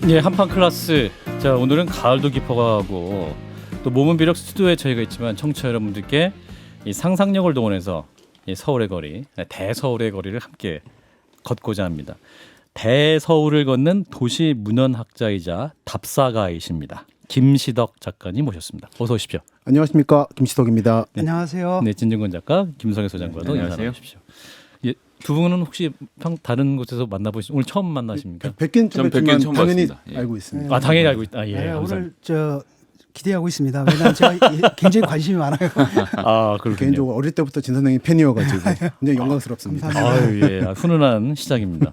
예, 한판 클래스. 자, 오늘은 가을도 깊어가고 또 몸은 비록 스튜디오에 저희가 있지만 청취자 여러분들께 이 상상력을 동원해서 이 서울의 거리, 대서울의 거리를 함께 걷고자 합니다. 대서울을 걷는 도시 문헌학자이자 답사가이십니다. 김시덕 작가님 모셨습니다. 어서 오십시오. 안녕하십니까, 김시덕입니다. 네. 안녕하세요. 네, 진중권 작가, 김성애 소장과도 인사 나누십시오. 예, 두 분은 혹시 다른 곳에서 만나보신 오늘 처음 만나십니까? 뵙긴 좀 했지만 처음 당연히 봤습니다. 예. 알고 있습니다. 아, 당연히 알고 있다. 예, 네, 감사합니다. 오늘 저 기대하고 있습니다. 왜냐하면 제가 굉장히 관심이 많아요. 아, 그렇군요. 개인적으로 어릴 때부터 진 선생님 팬이어가지고 굉장히 영광스럽습니다. 아유, 예, 훈훈한 시작입니다.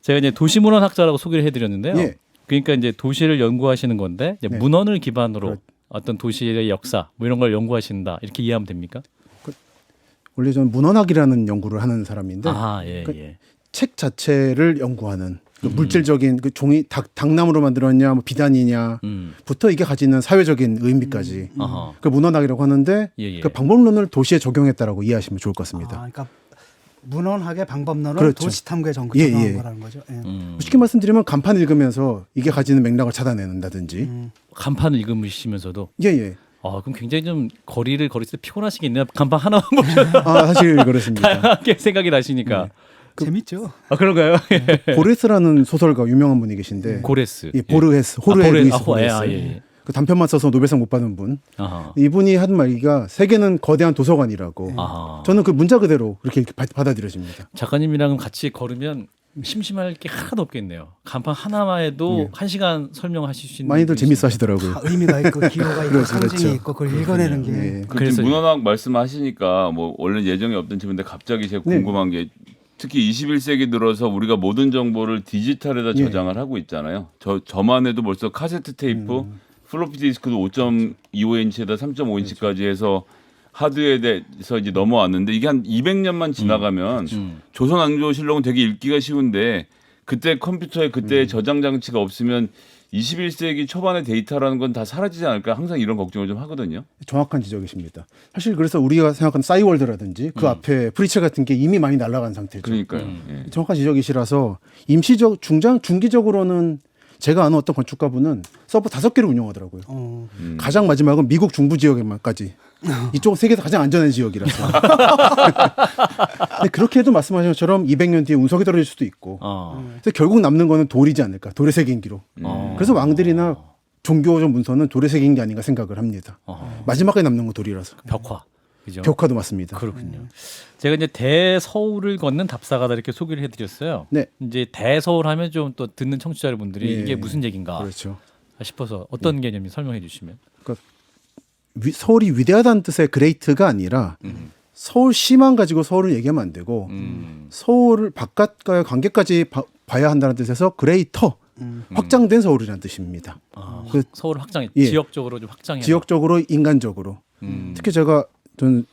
제가 이제 도시문헌학자라고 소개를 해드렸는데요. 예. 그러니까 이제 도시를 연구하시는 건데 이제 네. 문헌을 기반으로 그렇- 어떤 도시의 역사 뭐 이런 걸 연구하신다 이렇게 이해하면 됩니까? 원래 저는 문헌학이라는 연구를 하는 사람인데 아, 예, 그- 예. 책 자체를 연구하는 그 물질적인 그 종이 당나무로 만들었냐, 뭐 비단이냐부터 이게 가지는 사회적인 의미까지 아하. 그 문헌학이라고 하는데 예, 예. 그 방법론을 도시에 적용했다라고 이해하시면 좋을 것 같습니다. 그러니까 문헌학의 방법론을 그렇죠. 도시 탐구에 적용한 예, 예. 거라는 거죠. 예. 쉽게 말씀드리면 간판 읽으면서 이게 가지는 맥락을 찾아내는다든지 간판을 읽으시면서도 예예. 아, 그럼 굉장히 좀 거리를 걸을 때 피곤하시겠네요. 간판 하나만 보셔도 아 사실 그렇습니다. 다양하게 생각이 나시니까. 재밌죠. 아, 그런가요? 보레스라는 소설가 유명한 분이 계신데 고레스. 예, 보르헤스, 호르헤 보레- 루이스 아, 보레스. 예, 예. 그 단편만 써서 노벨상 못 받은 분. 아하. 이분이 한 말이가 세계는 거대한 도서관이라고. 아하. 저는 그 문자 그대로 그렇게 받아들여집니다. 작가님이랑 같이 걸으면 심심할 게 하나도 없겠네요. 간판 하나만 해도 한 시간 설명하실 수 있는 많이들 분이시니까. 재밌어 하시더라고요. 다 의미가 있고 기호가 있고 그렇죠, 상징이 그렇죠. 있고 그걸 읽어내는 게 예. 그래서 그 문헌학 말씀하시니까 뭐 원래 예정이 없던 질문인데 갑자기 제가 네. 궁금한 게 특히 21세기 들어서 우리가 모든 정보를 디지털에다 예. 저장을 하고 있잖아요. 저만 해도 벌써 카세트 테이프, 플로피 디스크도 5.25인치에다 3.5인치까지 해서 하드웨어에 대해서 이제 넘어왔는데 이게 한 200년만 지나가면 조선왕조실록은 되게 읽기가 쉬운데 그때 컴퓨터에 그때 저장 장치가 없으면 21세기 초반의 데이터라는 건 다 사라지지 않을까 항상 이런 걱정을 좀 하거든요. 정확한 지적이십니다. 사실 그래서 우리가 생각하는 싸이월드라든지 그 앞에 프리체 같은 게 이미 많이 날아간 상태죠. 그러니까요. 예. 정확한 지적이시라서 임시적, 중기적으로는 제가 아는 어떤 건축가분은 서버 5개를 운영하더라고요. 가장 마지막은 미국 중부 지역에만까지. 이쪽은 세계에서 가장 안전한 지역이라서. 근데 그렇게 해도 말씀하신 것처럼 200년 뒤에 운석이 떨어질 수도 있고. 그래서 결국 남는 거는 돌이지 않을까. 돌에 새긴 기록. 그래서 왕들이나 종교적 문서는 돌에 새긴 게 아닌가 생각을 합니다. 마지막에 남는 건 돌이라서. 벽화. 그죠? 벽화도 맞습니다. 그렇군요. 제가 이제 대서울을 걷는 답사가다 이렇게 소개를 해드렸어요. 네. 이제 대서울 하면 좀 또 듣는 청취자 여러분들이 예. 이게 무슨 얘기인가 그렇죠. 싶어서 어떤 개념인지 설명해 주시면. 서울이 위대하다는 뜻의 그레이트가 아니라 서울시만 가지고 서울을 얘기하면 안 되고 서울을 바깥과의 관계까지 봐야 한다는 뜻에서 그레이터 확장된 서울이라는 뜻입니다. 아, 그- 서울 확장해 예. 지역적으로 좀 확장해. 지역적으로 인간적으로 특히 제가 저는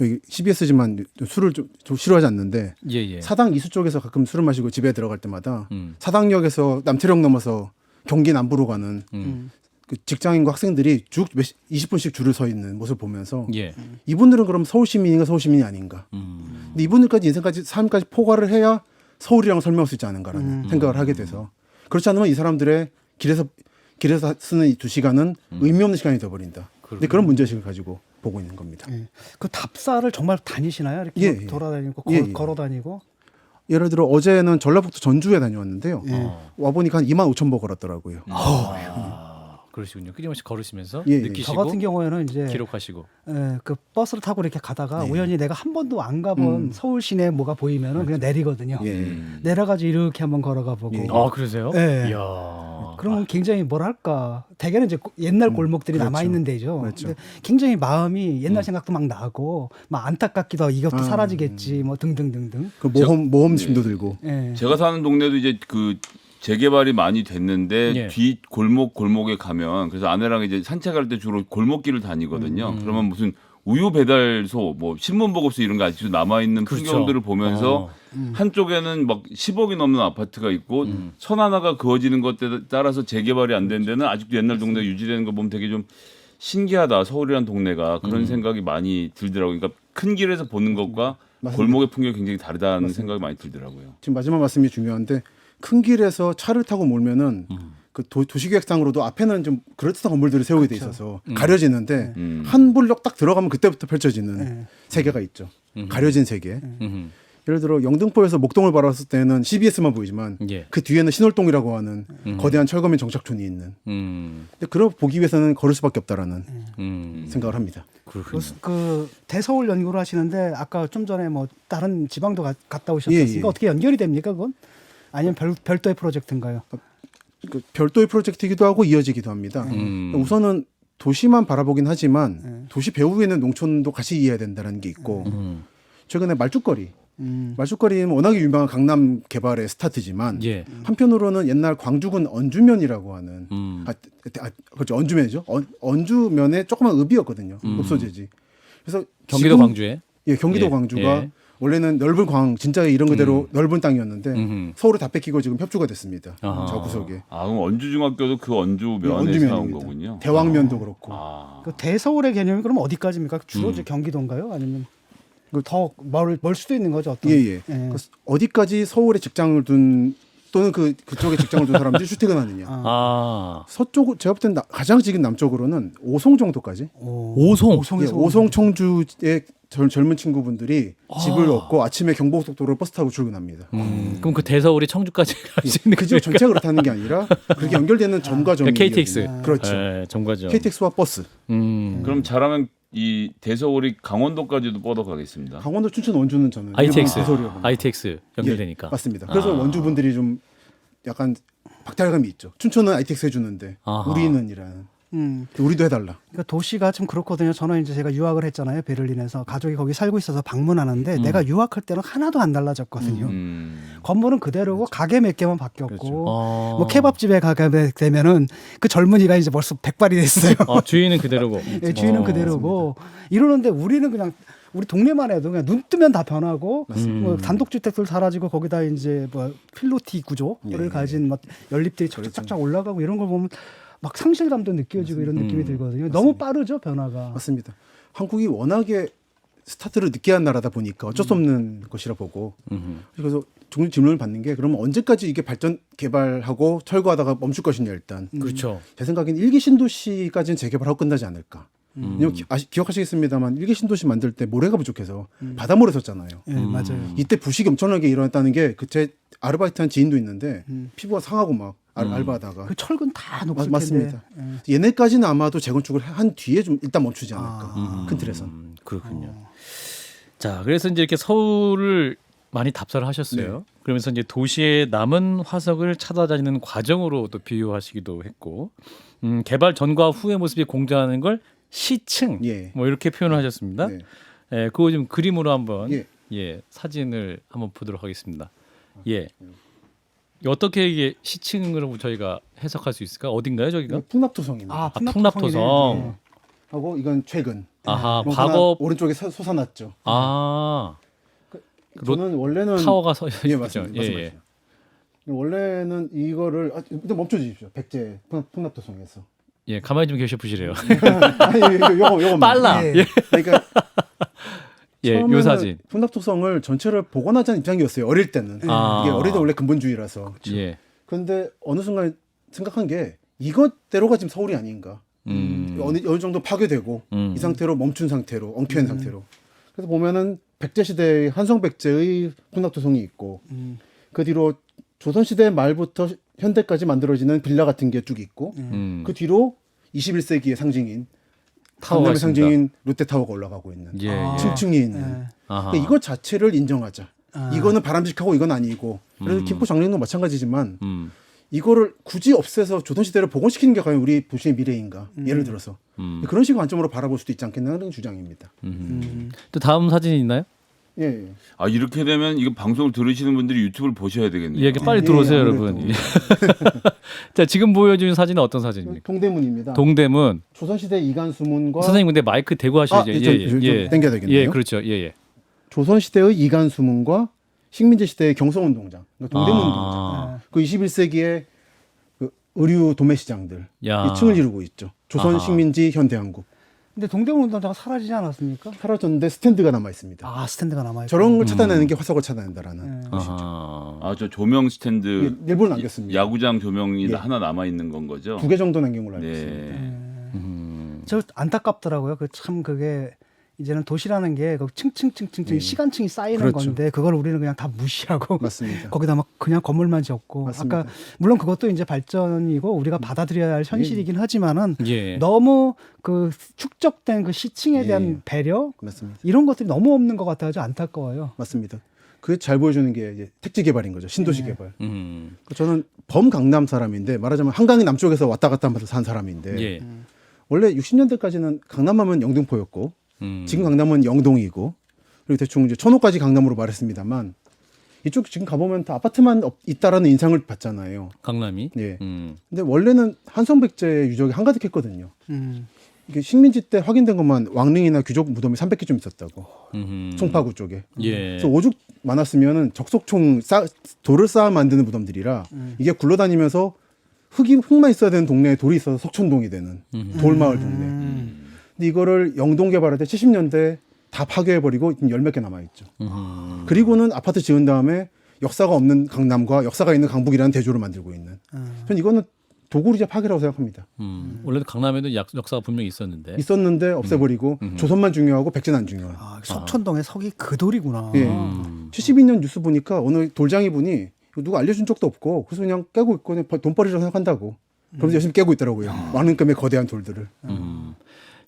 여기 CBS지만 술을 좀 싫어하지 않는데 예예. 사당 이수 쪽에서 가끔 술을 마시고 집에 들어갈 때마다 음. 사당역에서 남태령 넘어서 경기 남부로 가는 그 직장인과 학생들이 쭉 20분씩 줄을 서 있는 모습을 보면서 예. 이분들은 그럼 서울 시민인가 서울 시민이 아닌가? 근데 이분들까지 인생까지 삶까지 포괄을 해야 서울이라고 설명할 수 있지 않은가라는 생각을 하게 돼서 그렇지 않으면 이 사람들의 길에서 쓰는 이 2시간은 의미 없는 시간이 되어버린다. 근데 그런 문제의식을 가지고 보고 있는 겁니다. 예. 그 답사를 정말 다니시나요? 이렇게 예, 막 예. 돌아다니고 예, 예. 걸어 다니고. 예를 들어 어제는 전라북도 전주에 다녀왔는데요. 예. 와 보니까 한 25,000보 걸었더라고요. 아, 그러시군요. 끊임없이 걸으시면서 예, 예. 느끼시고 저 같은 경우에는 이제 기록하시고. 그 버스를 타고 이렇게 가다가 우연히 내가 한 번도 안 가본 서울 시내 뭐가 보이면은 그냥 내리거든요. 예. 내려가지고 이렇게 한번 걸어가 보고. 예. 아, 그러세요? 예. 이야. 그러면 굉장히 뭐랄까 대개는 이제 옛날 골목들이 그렇죠. 남아 있는 데죠. 그렇죠. 근데 굉장히 마음이 옛날 생각도 막 나고 막 안타깝기도 하고 이것도 사라지겠지 뭐 등등등등. 그 모험심도 들고. 예. 제가 사는 동네도 이제 그 재개발이 많이 됐는데 예. 뒤 골목에 가면 그래서 아내랑 이제 산책할 때 주로 골목길을 다니거든요. 그러면 무슨 우유 배달소, 뭐 신문 보급소 이런 게 아직도 남아 있는 그렇죠. 풍경들을 보면서 한쪽에는 막 10억이 넘는 아파트가 있고 선 하나가 그어지는 것에 따라서 재개발이 안 된 데는 아직도 옛날 동네 유지되는 거 보면 되게 좀 신기하다. 서울이란 동네가 그런 생각이 많이 들더라고요. 그러니까 큰 길에서 보는 것과 맞습니다. 골목의 풍경이 굉장히 다르다는 생각이 많이 들더라고요. 지금 마지막 말씀이 중요한데 큰 길에서 차를 타고 몰면은 그 도시계획상으로도 앞에는 좀 그럴듯한 건물들을 세우게 돼 있어서 가려지는데 한 블록 딱 들어가면 그때부터 펼쳐지는 세계가 있죠. 가려진 세계. 예를 들어 영등포에서 목동을 바라봤을 때는 CBS만 보이지만 예. 그 뒤에는 신월동이라고 하는 거대한 철거민 정착촌이 있는. 근데 그걸 보기 위해서는 걸을 수밖에 없다라는 생각을 합니다. 그렇군요. 그 대서울 연구를 하시는데 아까 좀 전에 뭐 다른 지방도 갔다 오셨으니까 예, 예. 어떻게 연결이 됩니까 그건? 아니면 별도의 프로젝트인가요? 그 별도의 프로젝트이기도 하고 이어지기도 합니다. 우선은 도시만 바라보긴 하지만 도시 배후에는 농촌도 같이 이해해야 된다는 게 있고 최근에 말죽거리 말죽거리는 워낙에 유명한 강남 개발의 스타트지만 예. 한편으로는 옛날 광주군 언주면이라고 하는 그렇죠 언주면이죠. 언주면의 조그만 읍이었거든요. 읍소재지. 그래서 경기도 지금- 광주에. 예, 경기도 예, 광주가 예. 원래는 넓은 광 진짜 이런 그대로 넓은 땅이었는데 서울을 다 뺏기고 지금 협조가 됐습니다. 아하. 저 구석에. 아 그럼 언주중학교도 그 언주면에서 나온 언주면입니다. 거군요. 대왕면도 그렇고. 아. 그 대서울의 개념이 그럼 어디까지입니까? 주로 이제 경기도인가요? 아니면 더 멀 수도 있는 거죠? 어떤? 예. 그 어디까지 서울에 직장을 둔 또는 그쪽에 직장을 둔 사람들이 출퇴근하느냐. 아. 서쪽 제가 볼 때는 가장 지금 남쪽으로는 오송 정도까지. 오송. 예, 오송 청주의 젊은 친구분들이 집을 얻고 아침에 경부고속도로 버스 타고 출근합니다. 그럼 그 대서울이 청주까지 갈 수 있는 그 지역 전체가 그렇다는 게 아니라 그렇게 연결되는 점과 점이 KTX. 이어지는. 그렇죠. 예, 정과죠. KTX와 버스. 그럼 잘하면 이 대서울이 강원도까지도 뻗어가겠습니다. 강원도, 춘천, 원주는 저는 ITX. 소리요. ITX 연결되니까. 맞습니다. 그래서 원주분들이 좀 약간 박탈감이 있죠. 춘천은 ITX 해주는데 아하. 우리는이라는. 우리도 해달라. 그러니까 도시가 좀 그렇거든요. 저는 이제 제가 유학을 했잖아요. 베를린에서 가족이 거기 살고 있어서 방문하는데 내가 유학할 때는 하나도 안 달라졌거든요. 건물은 그대로고 가게 몇 개만 바뀌었고 뭐 케밥집에 가게 되면은 그 젊은이가 이제 벌써 백발이 됐어요. 주인은 그대로고. 예, 주인은 그대로고 이러는데 우리는 그냥 우리 동네만 해도 그냥 눈 뜨면 다 변하고 뭐 단독주택들 사라지고 거기다 이제 뭐 필로티 구조를 가진 막 연립들이 착착착 올라가고 이런 걸 보면 막 상실감도 느껴지고 이런 느낌이 들거든요. 너무 빠르죠 변화가. 맞습니다. 한국이 워낙에 스타트를 늦게 한 나라다 보니까 어쩔 수 없는 것이라 보고 그래서 종종 질문을 받는 게 그러면 언제까지 이게 발전 개발하고 철거하다가 멈출 것이냐 일단. 그렇죠. 제 생각엔 일기 신도시까지는 재개발하고 끝나지 않을까. 왜냐면 기억하시겠습니다만 일기 신도시 만들 때 모래가 부족해서 바닷모래 썼잖아요. 예, 맞아요. 이때 부식이 엄청나게 일어났다는 게 그 제 아르바이트한 지인도 있는데 피부가 상하고 막 알바하다가 그 철근 다 녹슬 텐데. 맞습니다. 얘네까지는 아마도 재건축을 한 뒤에 좀 일단 멈추지 않을까. 큰 틀에선. 그렇군요. 자, 그래서 이제 이렇게 서울을 많이 답사를 하셨어요. 그러면서 이제 도시의 남은 화석을 찾아다니는 과정으로 또 비유하시기도 했고, 개발 전과 후의 모습이 공존하는 걸 시층, 예. 뭐 이렇게 표현을 하셨습니다. 네. 예, 그거 좀 그림으로 한번 예. 사진을 한번 보도록 하겠습니다. 예. 어떻게 이게 시층으로 저희가 해석할 수 있을까? 어딘가요, 저기가? 풍납토성입니다. 풍납토성. 하고 이건 최근. 아하, 뭐 과거. 하나 오른쪽에 솟아났죠. 아, 저는 원래는 타워가 서 예 있죠. 맞습니다. 말씀하시죠. 원래는 이거를 일단 멈춰주십시오. 백제 풍납토성에서. 예, 가만히 좀 계셔 보시래요. 아니 요거 빨라. 예. 그러니까 예, 요 처음에는 사진. 풍납토성을 전체를 복원하자는 입장이었어요. 어릴 때는. 아. 이게 어릴 때 원래 근본주의라서. 예. 그런데 어느 순간 생각한 게 이것대로가 지금 서울이 아닌가. 어느 정도 파괴되고 이 상태로 멈춘 상태로 엉켜있는 상태로. 그래서 보면은 백제 시대 한성 백제의 풍납토성이 있고 그 뒤로 조선 시대 말부터 현대까지 만들어지는 빌라 같은 게 쭉 있고 그 뒤로 21세기의 상징인 타워가 강남의 있습니다. 상징인 롯데타워가 올라가고 있는 예, 예. 층층이 있는 아하. 그러니까 이것 자체를 인정하자. 이거는 바람직하고 이건 아니고. 그래서 김포 장례도 마찬가지지만 이거를 굳이 없애서 조선시대를 복원시키는 게 과연 우리 도시의 미래인가. 예를 들어서. 그런 식의 관점으로 바라볼 수도 있지 않겠나 하는 주장입니다. 또 다음 사진이 있나요? 예, 예. 아 이렇게 되면 이거 방송을 들으시는 분들이 유튜브를 보셔야 되겠네요. 예, 빨리 예, 들어오세요, 아무래도. 여러분. 자, 지금 보여주는 사진은 어떤 사진입니까? 동대문입니다. 동대문. 조선시대 이간수문과 선생님 근데 마이크 대고 하셔야죠. 좀 당겨야 되겠네요. 예, 그렇죠. 예, 예. 조선시대의 이간수문과 식민지 시대의 경성운동장, 그러니까 동대문 운동장. 아. 그 21세기의 그 의류 도매시장들 야. 이 층을 이루고 있죠. 조선 아하. 식민지 현대한국. 근데 동대문 운동장가 사라지지 않았습니까? 사라졌는데 스탠드가 남아 있습니다. 아 스탠드가 남아 있고. 저런 걸 찾아내는 게 화석을 찾아낸다라는. 네. 아하. 저 조명 스탠드 예, 일부러 남겼습니다. 야구장 조명이 예. 하나 남아 있는 건 거죠. 2개 정도 남긴 걸로 알고 있습니다. 네. 저 안타깝더라고요. 그 참 그게 이제는 도시라는 게 그 층층층층 시간층이 쌓이는 그렇죠. 건데 그걸 우리는 그냥 다 무시하고 맞습니다. 거기다 막 그냥 건물만 지었고 맞습니다. 아까 물론 그것도 이제 발전이고 우리가 받아들여야 할 현실이긴 하지만은 예. 너무 그 축적된 그 시층에 예. 대한 배려 맞습니다. 이런 것들이 너무 없는 것 같아서 안타까워요. 맞습니다. 그게 잘 보여주는 게 이제 택지 개발인 거죠. 신도시 개발. 음. 저는 범강남 사람인데 말하자면 한강이 남쪽에서 왔다 갔다 하면서 산 사람인데 예. 원래 60년대까지는 강남하면 영등포였고 지금 강남은 영동이고 그리고 대충 이제 천호까지 강남으로 말했습니다만 이쪽 지금 가보면 다 아파트만 있다라는 인상을 받잖아요. 강남이. 예. 근데 원래는 한성백제 유적이 한가득했거든요. 음. 이게 식민지 때 확인된 것만 왕릉이나 귀족 무덤이 300개 좀 있었다고. 음흠. 송파구 쪽에. 예. 그래서 오죽 많았으면은 적석총 돌을 쌓아 만드는 무덤들이라 이게 굴러다니면서 흙만 있어야 되는 동네에 돌이 있어서 석촌동이 되는 돌마을 동네. 근데 이거를 영동 개발할 때 70년대 다 파괴해버리고 지금 10몇 개 남아있죠. 그리고는 아파트 지은 다음에 역사가 없는 강남과 역사가 있는 강북이라는 대조를 만들고 있는. 전 이거는 도굴이자 파괴라고 생각합니다. 원래도 강남에도 역사가 분명히 있었는데. 있었는데 없애버리고 조선만 중요하고 백제는 안 중요한. 아, 석촌동의 석이 그 돌이구나. 예. 72년 뉴스 보니까 어느 돌장이 분이 이거 누가 알려준 적도 없고 그래서 그냥 깨고 있고 그냥 돈벌이라고 생각한다고. 그러면서 열심히 깨고 있더라고요. 왕릉급의 거대한 돌들을.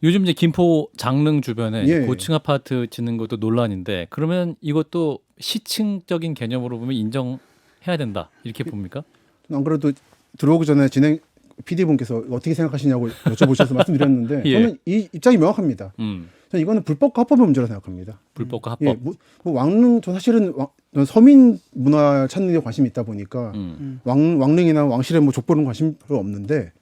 요즘 이제 김포 장릉 주변에 예. 고층 아파트 짓는 것도 논란인데 그러면 이것도 시층적인 개념으로 보면 인정해야 된다 이렇게 봅니까? 안 그래도 들어오기 전에 진행 PD분께서 어떻게 생각하시냐고 여쭤보셔서 말씀드렸는데 예. 저는 이 입장이 명확합니다. 저는 이거는 불법과 합법의 문제라고 생각합니다. 불법과 합법. 예, 뭐 왕릉 저 사실은 저는 서민 문화 찾는 데 관심이 있다 보니까 왕릉이나 왕실에 뭐 족보는 관심 별로 없는데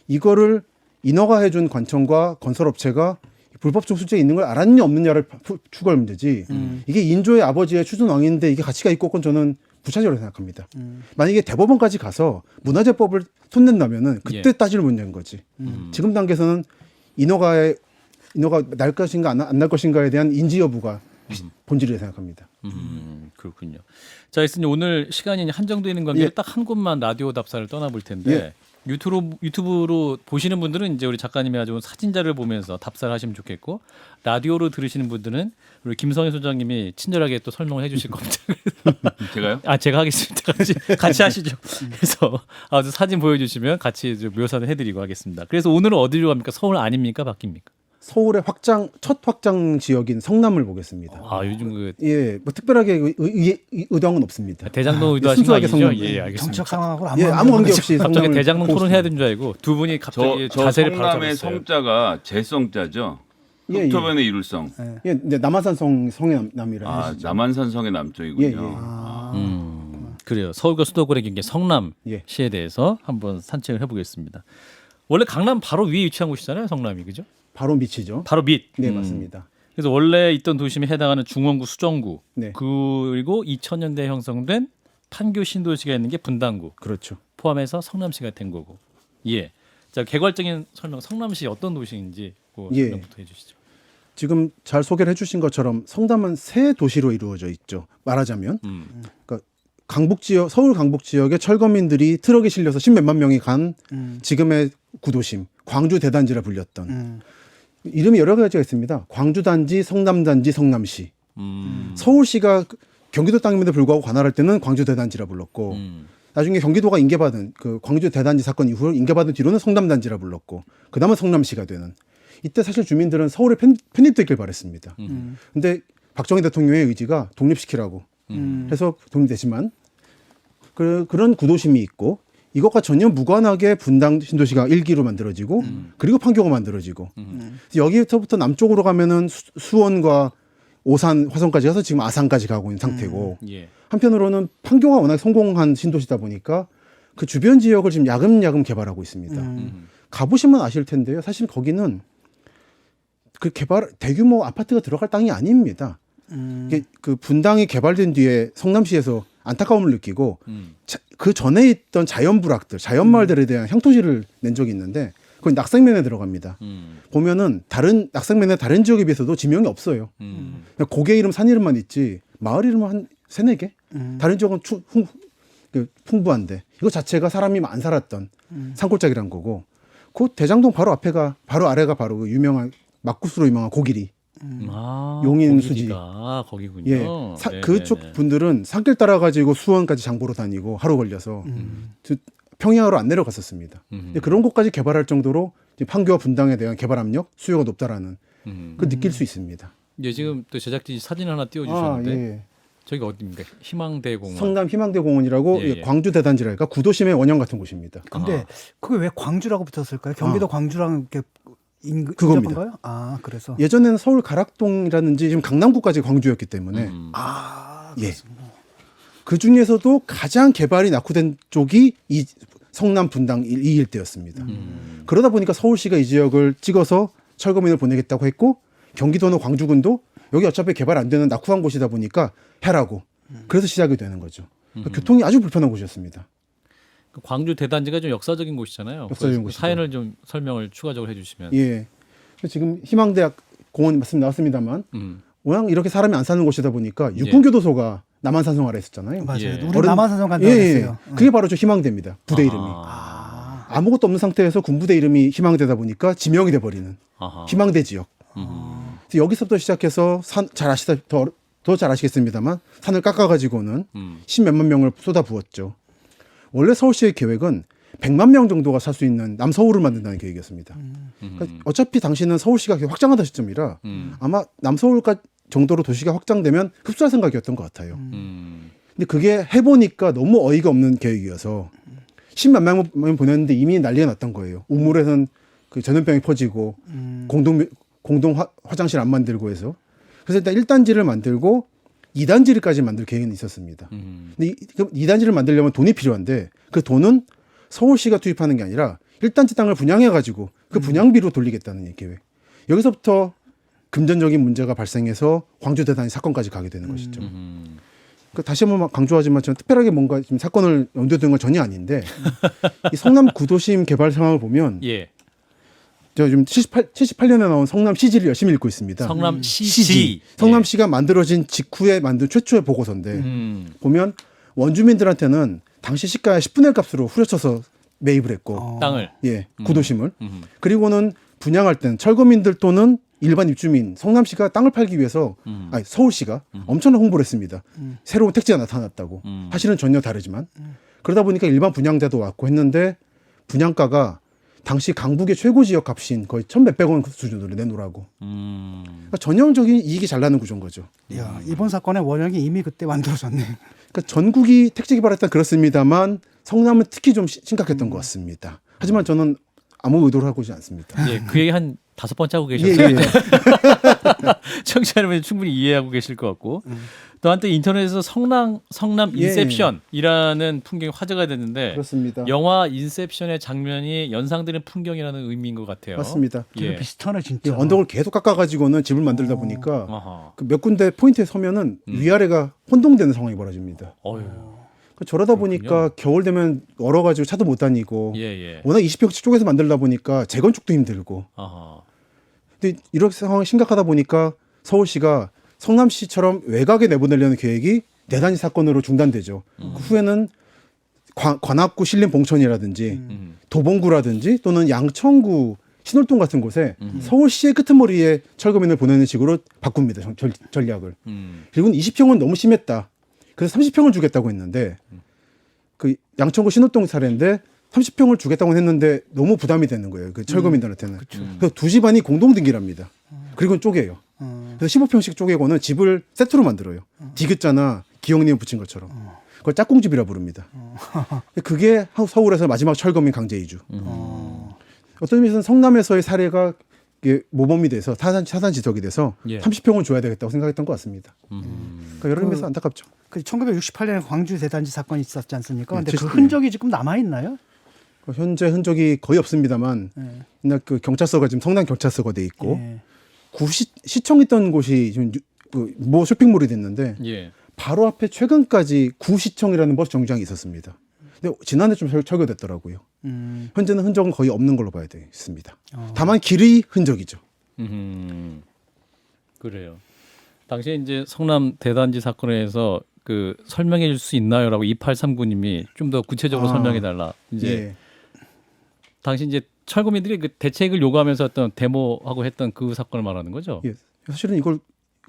이거를 인허가해준 관청과 건설업체가 불법 종수죄에 있는 걸 알았냐 없느냐를 추구할 문제지 이게 인조의 아버지의 추존 왕인데 이게 가치가 있고 그건 저는 부차적으로 생각합니다. 만약에 대법원까지 가서 문화재법을 손댄다면은 그때 예. 따질 문제인 거지. 지금 단계에서는 인허가 날 것인가 안 날 것인가에 대한 인지 여부가 본질이라고 생각합니다. 그렇군요. 자, 있으니 오늘 시간이 한정되어 있는 관계로 예. 딱 한 곳만 라디오 답사를 떠나볼 텐데 예. 유튜브로 보시는 분들은 이제 우리 작가님이 가져온 사진자를 보면서 답사를 하시면 좋겠고 라디오로 들으시는 분들은 우리 김성희 소장님이 친절하게 또 설명을 해주실 겁니다. 제가요? 아 제가 하겠습니다. 같이 하시죠. 그래서 사진 보여주시면 같이 좀 묘사를 해드리고 하겠습니다. 그래서 오늘은 어디로 갑니까? 서울 아닙니까? 바뀝니까? 서울의 첫 확장 지역인 성남을 보겠습니다. 아 요즘 그 예, 뭐 특별하게 의도한 건 없습니다. 대장동 의도하신 거 순수하게 아니죠? 성남. 예, 알겠습니다. 정치적 상황하고 예, 아무 관계 없이 갑자기 성남을 대장동 보고 토론해야 싶습니다. 되는 줄 알고 두 분이 갑자기 저 자세를 바로 성남의 잡았어요. 성자가 제성자죠. 예, 예. 흑토변의 이룰성. 예, 근데 남한산 성의 남이라. 아, 남한산성의 남쪽이군요. 예, 예. 그래요. 서울과 수도권의 경계 성남시에 예. 대해서 한번 산책을 해보겠습니다. 원래 강남 바로 위에 위치한 곳이잖아요, 성남이 그죠? 바로 밑이죠. 바로 밑. 네, 맞습니다. 그래서 원래 있던 도심에 해당하는 중원구, 수정구, 네. 그리고 2000년대에 형성된 판교 신도시가 있는 게 분당구 그렇죠. 포함해서 성남시가 된 거고. 예. 자 개괄적인 설명, 성남시 어떤 도시인지 그 예. 설명부터 해주시죠. 지금 잘 소개를 해주신 것처럼 성남은 세 도시로 이루어져 있죠. 말하자면 그러니까 강북 지역, 서울 강북 지역의 철거민들이 트럭에 실려서 십몇만 명이 간 지금의 구도심, 광주 대단지라 불렸던 이름이 여러 가지가 있습니다. 광주 단지, 성남 단지, 성남시. 서울시가 경기도 땅임에도 불구하고 관할할 때는 광주 대단지라 불렀고 나중에 경기도가 인계받은 그 광주 대단지 사건 이후로 인계받은 뒤로는 성남 단지라 불렀고 그다음은 성남시가 되는. 이때 사실 주민들은 서울에 편입되길 바랬습니다. 근데 박정희 대통령의 의지가 독립시키라고 해서 독립되지만 그런 구도심이 있고 이것과 전혀 무관하게 분당 신도시가 1기로 만들어지고 그리고 판교가 만들어지고 여기서부터 남쪽으로 가면은 수원과 오산, 화성까지 가서 지금 아산까지 가고 있는 상태고 예. 한편으로는 판교가 워낙 성공한 신도시다 보니까 그 주변 지역을 지금 야금야금 개발하고 있습니다. 가보시면 아실 텐데요. 사실 거기는 그 대규모 아파트가 들어갈 땅이 아닙니다. 이게 그 분당이 개발된 뒤에 성남시에서 안타까움을 느끼고 그 전에 있던 자연부락들, 자연마을들에 대한 향토지를 낸 적이 있는데 그건 낙생면에 들어갑니다. 보면은 다른 낙생면의 다른 지역에 비해서도 지명이 없어요. 그냥 고개 이름, 산 이름만 있지 마을 이름은 한 3-4개? 다른 지역은 풍부한데 이거 자체가 사람이 안 살았던 산골짜기란 거고 그 대장동 바로 앞에가 바로 아래가 바로 그 유명한 막국수로 유명한 고기리 용인 수지. 거기군요. 예, 그쪽 분들은 산길 따라 가지고 수원까지 장보러 다니고 하루 걸려서 평양으로 안 내려갔었습니다. 근데 그런 곳까지 개발할 정도로 지금 판교와 분당에 대한 개발 압력, 수요가 높다라는 그 느낄 수 있습니다. 예, 지금 또 제작진이 사진 하나 띄워주셨는데 예. 저기가 어디입니까? 희망대공원. 성남 희망대공원이라고 예, 예. 광주 대단지랄까 구도심의 원형 같은 곳입니다. 근데 그게 왜 광주라고 붙었을까요? 경기도 광주랑 이렇게 그겁니다. 인접한가요? 아, 그래서. 예전에는 서울 가락동이라든지 지금 강남구까지 광주였기 때문에 예. 그 중에서도 가장 개발이 낙후된 쪽이 이 성남 분당 이 일대였습니다. 그러다 보니까 서울시가 이 지역을 찍어서 철거민을 보내겠다고 했고 경기도나 광주군도 여기 어차피 개발 안 되는 낙후한 곳이다 보니까 해라고. 그래서 시작이 되는 거죠. 그러니까 교통이 아주 불편한 곳이었습니다. 광주 대단지가 좀 역사적인 곳이잖아요. 역사적인 그 곳이죠. 사연을 좀 설명을 추가적으로 해주시면. 예. 지금 희망대학 공원 말씀 나왔습니다만 워낙 이렇게 사람이 안 사는 곳이다 보니까 육군교도소가 남한산성 아래 있었잖아요. 맞아요. 예. 우리 남한산성 간다고 했어요. 그게 바로 저 희망대입니다. 부대 이름이. 아무것도 없는 상태에서 군부대 이름이 희망대다 보니까 지명이 돼버리는 희망대 지역. 그래서 여기서부터 시작해서 잘 아시다 더 잘 아시겠습니다만 산을 깎아가지고는 10몇만 명을 쏟아 부었죠. 원래 서울시의 계획은 100만 명 정도가 살 수 있는 남서울을 만든다는 계획이었습니다. 그러니까 어차피 당시는 서울시가 확장하던 시점이라 아마 남서울 정도로 도시가 확장되면 흡수할 생각이었던 것 같아요. 근데 그게 해보니까 너무 어이가 없는 계획이어서 10만 명을 보냈는데 이미 난리가 났던 거예요. 우물에선 그 전염병이 퍼지고 공동 화장실 안 만들고 해서 그래서 일단 1단지를 만들고 2단지를까지 만들 계획은 있었습니다. 근데 2단지를 만들려면 돈이 필요한데 그 돈은 서울시가 투입하는 게 아니라 1단지 땅을 분양해가지고 그 분양비로 돌리겠다는 계획. 여기서부터 금전적인 문제가 발생해서 광주 대단지 사건까지 가게 되는 것이죠. 그러니까 다시 한번 강조하지만 저는 특별하게 뭔가 지금 사건을 염두에 두는 건 전혀 아닌데 이 성남 구도심 개발 상황을 보면 예. 저 지금 78년에 나온 성남 시지를 열심히 읽고 있습니다. 성남 시지. 성남시가 만들어진 직후에 만든 최초의 보고서인데 보면 원주민들한테는 당시 시가의 10분의 1 값으로 후려쳐서 매입을 했고 땅을. 예, 구도심을. 그리고는 분양할 때는 철거민들 또는 일반 입주민 성남시가 땅을 팔기 위해서 아니 서울시가 엄청난 홍보를 했습니다. 새로운 택지가 나타났다고. 사실은 전혀 다르지만 그러다 보니까 일반 분양자도 왔고 했는데 분양가가 당시 강북의 최고 지역 값인 거의 1,100원 원 수준으로 내놓으라고. 그러니까 전형적인 이익이 잘 나는 구조인 거죠. 이야, 이번 사건의 원형이 이미 그때 만들어졌네. 그러니까 전국이 택지 개발했다 그렇습니다만 성남은 특히 좀 심각했던 것 같습니다. 하지만 저는 아무 의도를 하고 있지 않습니다. 예, 그 얘기 한 5번째 하고 예, 계셨어요. 예. 청취자 여러분이 충분히 이해하고 계실 것 같고 또한 또 인터넷에서 성남 예. 인셉션이라는 풍경이 화제가 됐는데 그렇습니다. 영화 인셉션의 장면이 연상되는 풍경이라는 의미인 것 같아요. 맞습니다. 되게 예. 비슷하네 진짜. 언덕을 계속 깎아가지고는 집을 만들다 보니까 아하. 그 몇 군데 포인트에 서면은 위아래가 혼동되는 상황이 벌어집니다. 어휴. 저러다 보니까 겨울 되면 얼어가지고 차도 못 다니고 예, 예. 워낙 20평씩 쪼개서 만들다 보니까 재건축도 힘들고 아하. 근데 이렇게 상황이 심각하다 보니까 서울시가 성남시처럼 외곽에 내보내려는 계획이 대단지 사건으로 중단되죠. 그 후에는 관악구 신림 봉천이라든지 도봉구라든지 또는 양천구 신월동 같은 곳에 서울시의 끄트머리에 철거민을 보내는 식으로 바꿉니다. 전략을. 그리고는 20평은 너무 심했다. 그래서 30평을 주겠다고 했는데 그 양천구 신월동 사례인데 30평을 주겠다고 했는데 너무 부담이 되는 거예요. 그 철거민들한테는. 그래서 두 집안이 공동 등기랍니다. 그리고 쪼개요. 그래서 15평씩 쪼개고는 집을 세트로 만들어요. 디귿자나 기억니은 붙인 것처럼. 그걸 짝꿍집이라 부릅니다. 그게 서울에서 마지막 철거민 강제 이주. 어떤 의미에서는 성남에서의 사례가 이게 모범이 돼서 타산 지적이 돼서 예. 30평을 줘야 되겠다고 생각했던 것 같습니다. 그러니까 여러 의미에서 안타깝죠. 그 1968년에 광주 대단지 사건이 있었지 않습니까? 근데 네, 그 흔적이 지금 남아 있나요? 현재 흔적이 거의 없습니다만 옛날 그 경찰서가 지금 성남 경찰서가 돼 있고 예. 구시청 있던 곳이 지금 모 쇼핑몰이 됐는데 예. 바로 앞에 최근까지 구시청이라는 버스 정류장이 있었습니다. 근데 지난해 좀 철거됐더라고요. 현재는 흔적은 거의 없는 걸로 봐야 되겠습니다. 다만 길의 흔적이죠. 그래요. 당시에 이제 성남 대단지 사건에서 그 설명해 줄 수 있나요라고 2839님이 좀 더 구체적으로 설명해 달라. 이제 예. 당시 이제 철거민들이 그 대책을 요구하면서 어떤 데모하고 했던 그 사건을 말하는 거죠. 예. 사실은 이걸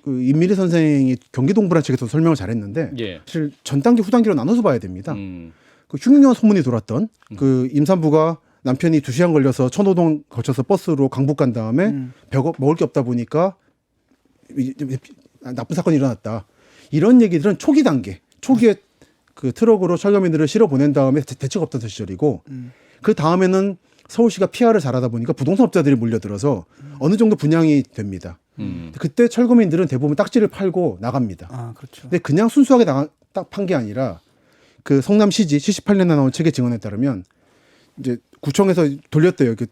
그 임미리 선생이 경기동부란 책에서 설명을 잘했는데 예. 사실 전 단계 후 단계로 나눠서 봐야 됩니다. 음. 그 흉흉한 소문이 돌았던 그 임산부가 남편이 2시간 걸려서 천호동 거쳐서 버스로 강북 간 다음에 먹을 게 없다 보니까 나쁜 사건이 일어났다. 이런 얘기들은 초기 단계, 초기에 그 트럭으로 철거민들을 실어 보낸 다음에 대책 없던 시절이고 그 다음에는 서울시가 PR을 잘하다 보니까 부동산 업자들이 몰려들어서 어느 정도 분양이 됩니다. 그때 철거민들은 대부분 딱지를 팔고 나갑니다. 아, 그렇죠. 근데 그냥 순수하게 딱 판 게 아니라 그 성남시지 78년에 나온 책의 증언에 따르면 이제 구청에서 돌렸대요. 그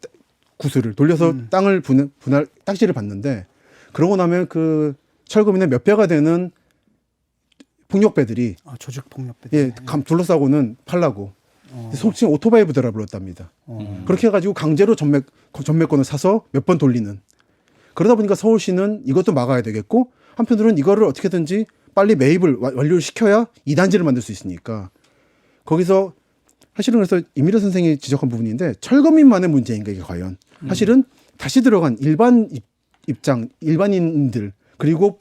구슬을 돌려서 땅을 분할 딱지를 받는데 그러고 나면 그 철거민의 몇 배가 되는 폭력배들이 조직 폭력배. 예, 둘러싸고는 팔라고. 속칭 오토바이 부대라 불렀답니다. 그렇게 해가지고 강제로 전매권을 사서 몇 번 돌리는. 그러다 보니까 서울시는 이것도 막아야 되겠고 한편으로는 이거를 어떻게든지 빨리 매입을 완료를 시켜야 2단지를 만들 수 있으니까 거기서 사실은 그래서 임미려 선생이 지적한 부분인데 철거민만의 문제인가 이게 과연 사실은 다시 들어간 일반인들 그리고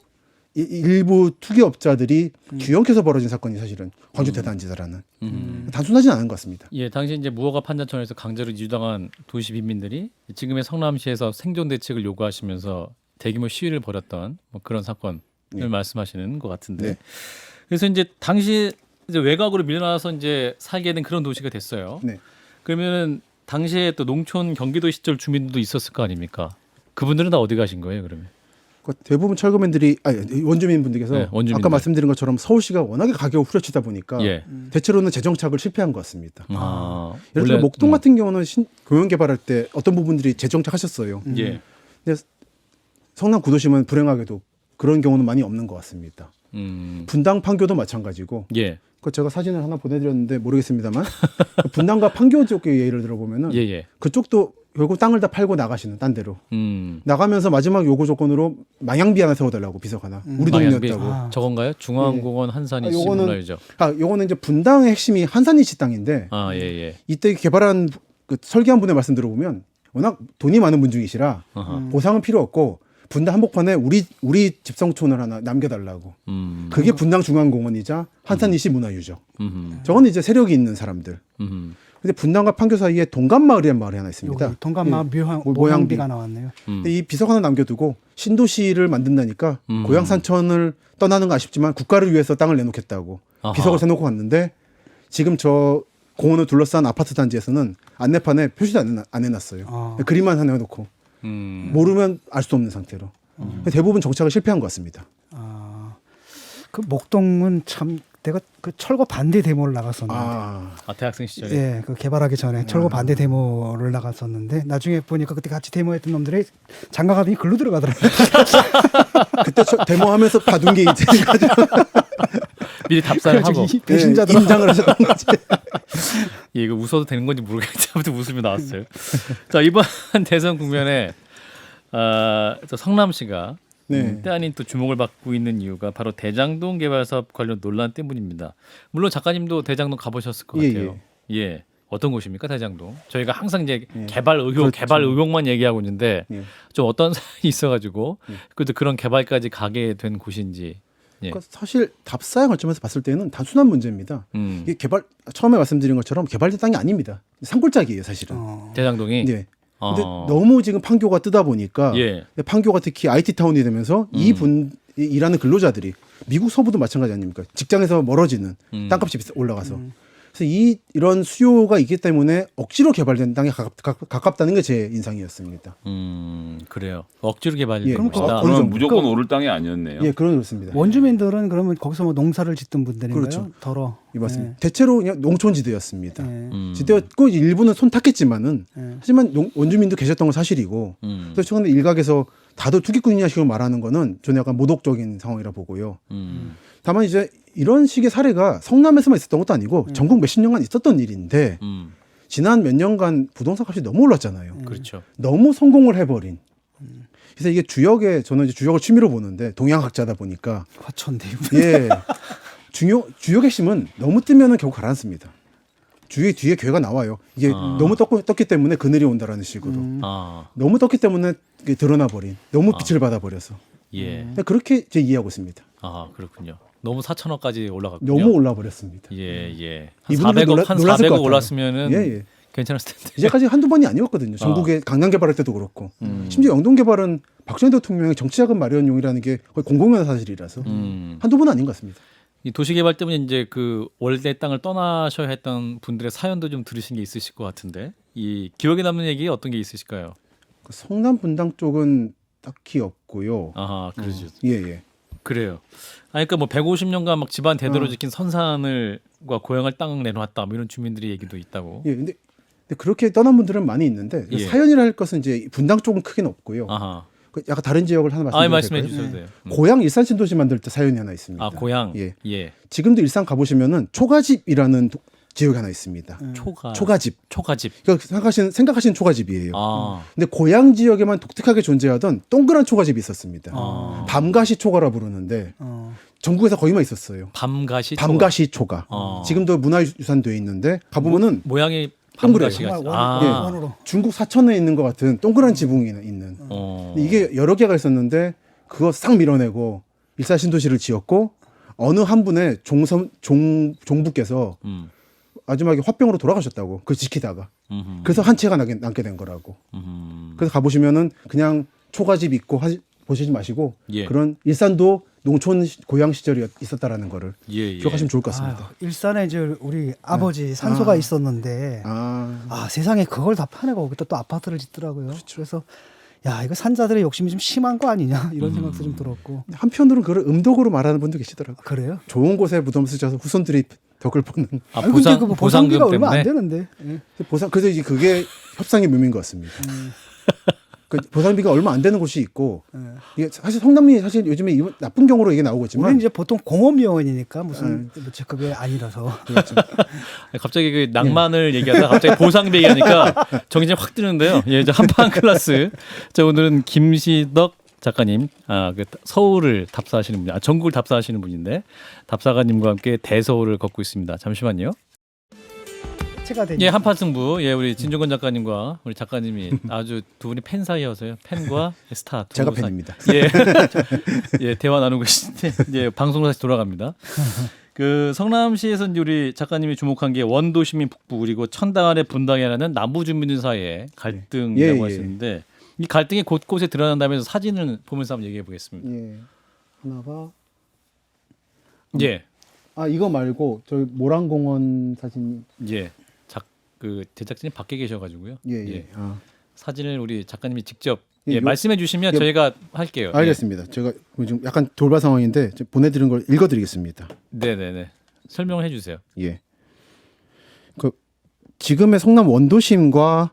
일부 투기업자들이 규형해서 벌어진 사건이 사실은 광주 대단지사라는 단순하진 않은 것 같습니다. 예, 당시 이제 무허가 판단청에서 강제로 이주당한 도시 빈민들이 지금의 성남시에서 생존 대책을 요구하시면서 대규모 시위를 벌였던 뭐 그런 사건을 말씀하시는 것 같은데. 네. 그래서 이제 당시 이제 외곽으로 밀려나서 이제 살게 된 그런 도시가 됐어요. 네. 그러면은 당시에 또 농촌 경기도 시절 주민들도 있었을 거 아닙니까? 그분들은 다 어디 가신 거예요, 그러면? 대부분 철거민들이 원주민분들께서 네, 원주민들. 아까 말씀드린 것처럼 서울시가 워낙에 가격을 후려치다 보니까 예. 대체로는 재정착을 실패한 것 같습니다. 아, 예를 들어 목동 같은 경우는 공영 개발할 때 어떤 부분들이 재정착하셨어요. 예. 근데 성남 구도심은 불행하게도 그런 경우는 많이 없는 것 같습니다. 분당 판교도 마찬가지고. 예. 그 제가 사진을 하나 보내드렸는데 모르겠습니다만 분당과 판교 쪽의 예를 들어보면은 예. 그쪽도 결국 땅을 다 팔고 나가시는 딴 데로 나가면서 마지막 요구 조건으로 망향비 하나 세워달라고 비석 하나 우리 동네였다고. 저건가요? 중앙공원 한산이시 문화유죠. 요거는 이제 분당의 핵심이 한산이시 땅인데 아, 예. 이때 개발한 그 설계한 분의 말씀 들어보면 워낙 돈이 많은 분 중이시라 보상은 필요 없고 분당 한복판에 우리 집성촌을 하나 남겨달라고. 그게 분당 중앙공원이자 한산이시 문화유죠. 저거는 이제 세력이 있는 사람들. 근데 분당과 판교 사이에 동간마을이라는 마을이 하나 있습니다. 여기 동간마을 모양비. 모양비가 나왔네요. 근데 이 비석 하나 남겨두고 신도시를 만든다니까 고향 산천을 떠나는가 아쉽지만 국가를 위해서 땅을 내놓겠다고 아하. 비석을 세놓고 갔는데 지금 저 공원을 둘러싼 아파트 단지에서는 안내판에 표시도 안 해놨어요. 그림만 하나 해놓고 모르면 알 수 없는 상태로 대부분 정착을 실패한 것 같습니다. 그 목동은 참 내가 그 철거 반대 데모를 나갔었는데. 대학생 시절에. 예, 그 개발하기 전에 철거 반대 데모를 나갔었는데 나중에 보니까 그때 같이 데모했던 놈들이 장가가더니 글로 들어가더라고요. 그때 데모하면서 봐둔 게 이제 미리 답사를 하고 배신자들 임장을 하셨던 거지. 예, 이거 웃어도 되는 건지 모르겠는데 아무튼 웃음이 나왔어요. 자, 이번 대선 국면에 저 성남시가 때 아닌 또 주목을 받고 있는 이유가 바로 대장동 개발 사업 관련 논란 때문입니다. 물론 작가님도 대장동 가보셨을 것 같아요. 예. 어떤 곳입니까, 대장동? 저희가 항상 이제 개발 의혹, 그렇죠. 개발 의혹만 얘기하고 있는데 좀 어떤 사연이 있어가지고 그래도 그런 개발까지 가게 된 곳인지. 예. 그러니까 사실 답사의 관점에서 봤을 때는 단순한 문제입니다. 이게 처음에 말씀드린 것처럼 개발된 땅이 아닙니다. 산골짜기예요, 사실은. 대장동이. 네. 근데 너무 지금 판교가 뜨다 보니까 판교가 특히 IT 타운이 되면서 일하는 근로자들이 미국 서부도 마찬가지 아닙니까? 직장에서 멀어지는 땅값이 올라가서. 그래서 이런 수요가 있기 때문에 억지로 개발된 땅에 가깝다는 게 제 인상이었습니다. 그래요. 억지로 개발된 그럼 것이다. 그러면 무조건 오를 땅이 아니었네요. 예, 그렇습니다. 원주민들은 그러면 거기서 뭐 농사를 짓던 분들인가요? 그렇죠. 덜어. 예, 맞습니다. 대체로 그냥 농촌지대였습니다. 지대였고 일부는 손 탔겠지만은 하지만 원주민도 계셨던 건 사실이고 그래서 최근에 일각에서 다들 투기꾼이냐 식으로 말하는 거는 저는 약간 모독적인 상황이라 보고요. 다만 이제 이런 식의 사례가 성남에서만 있었던 것도 아니고 전국 몇십 년간 있었던 일인데 지난 몇 년간 부동산 값이 너무 올랐잖아요. 그렇죠. 너무 성공을 해버린. 그래서 이게 주역에 저는 이제 주역을 취미로 보는데 동양학자다 보니까 화천대유. 예 주역 핵심은 너무 뜨면은 결국 가라앉습니다. 뒤에 괴가 나와요. 이게 너무 떴기 때문에 그늘이 온다라는 식으로. 너무 떴기 때문에 이게 드러나 버린. 너무 빛을 받아 버려서. 예. 그렇게 제 이해하고 있습니다. 그렇군요. 너무 4천억까지 올라갔군요. 너무 올라 버렸습니다. 예, 예. 한 이분들도 400억, 한 놀랐을 것 400억 같아요. 올랐으면은 예. 괜찮았을 텐데. 이제까지 한두 번이 아니었거든요. 전국에 강남 개발할 때도 그렇고. 심지어 영동 개발은 박정희 대통령의 정치자금 마련용이라는 게 거의 공공연한 사실이라서 한두 번 아닌 것 같습니다. 이 도시개발 때문에 이제 그 원래 땅을 떠나셔야 했던 분들의 사연도 좀 들으신 게 있으실 것 같은데 이 기억에 남는 얘기 어떤 게 있으실까요? 그 성남 분당 쪽은 딱히 없고요. 그러죠. 예. 그래요. 그러니까 뭐 150년간 막 집안 대대로 지킨 선산을과 고향을 땅 내놓았다. 뭐 이런 주민들의 얘기도 있다고. 예. 근데 그렇게 떠난 분들은 많이 있는데 예. 사연이라 할 것은 이제 분당 쪽은 크게는 없고요. 그 약간 다른 지역을 하나 말씀드려도 말씀해 될까요? 주셔도 돼요. 고향 일산 신도시 만들 때 사연이 하나 있습니다. 고향. 예. 예. 지금도 일산 가보시면은 초가집이라는 지역이 하나 있습니다. 초가집. 그러니까 생각하시는 초가집이에요. 근데 고향 지역에만 독특하게 존재하던 동그란 초가집이 있었습니다. 밤가시 초가라 부르는데 전국에서 거기만 있었어요. 밤가시 초가. 지금도 문화유산 돼 있는데 가보면은 모양이 동그래요. 밤가시가 원으로. 중국 사천에 있는 것 같은 동그란 지붕이 있는. 근데 이게 여러 개가 있었는데 그거 싹 밀어내고 일산 신도시를 지었고 어느 한 분의 종부께서 마지막에 화병으로 돌아가셨다고. 그걸 지키다가. 그래서 한 채가 남게 된 거라고. 그래서 가보시면은 그냥 초가집 있고 보시지 마시고 예. 그런 일산도 농촌 고향 시절이 있었다라는 거를 기억하시면 좋을 것 같습니다. 일산에 이제 우리 아버지 산소가 있었는데 세상에 그걸 다 파내고 거기다 또 아파트를 짓더라고요. 그래서 야 이거 산자들의 욕심이 좀 심한 거 아니냐 이런 생각도 좀 들었고 한편으로는 그걸 음덕으로 말하는 분도 계시더라고요. 그래요? 좋은 곳에 무덤 쓰셔서 후손들이 덕을 보는. 근데 그 보상비가 얼마 안 되는데. 그래서 이제 그게 협상의 묘미인 것 같습니다. 그 보상비가 얼마 안 되는 곳이 있고 이게 사실 성남이 사실 요즘에 나쁜 경우로 이게 나오고 있지만 우리는 이제 보통 공업요원이니까 무슨 그게 아니라서. 그렇죠. 갑자기 그 낭만을 얘기하다가 갑자기 보상비 얘기하니까 정신이 확 드는데요. 예, 저 한판 클래스. 자, 오늘은 김시덕 작가님, 그 서울을 답사하시는 분, 전국을 답사하시는 분인데 답사가님과 함께 대서울을 걷고 있습니다. 잠시만요. 예, 한판 승부. 예, 우리 진종건 작가님과 우리 작가님이 아주 두 분이 팬 사이여서요. 팬과 스타. 제가 팬입니다. 예, 예, 대화 나누고 계신데, 예, 방송 다시 돌아갑니다. 그 성남시에서 이제 우리 작가님이 주목한 게 원도 시민 북부 그리고 천당안의 분당이라는 남부 주민들 사이의 갈등이라고 하셨는데 이 갈등이 곳곳에 드러난다면서 사진을 보면서 한번 얘기해 보겠습니다. 예, 하나가 예, 이거 말고 저희 모란공원 사진. 예. 그 제작진이 밖에 계셔가지고요. 예. 사진을 우리 작가님이 직접 예, 말씀해 주시면 저희가 할게요. 알겠습니다. 제가 지금 약간 돌발 상황인데 보내드린 걸 읽어드리겠습니다. 네네네. 설명을 해주세요. 예. 그 지금의 성남 원도심과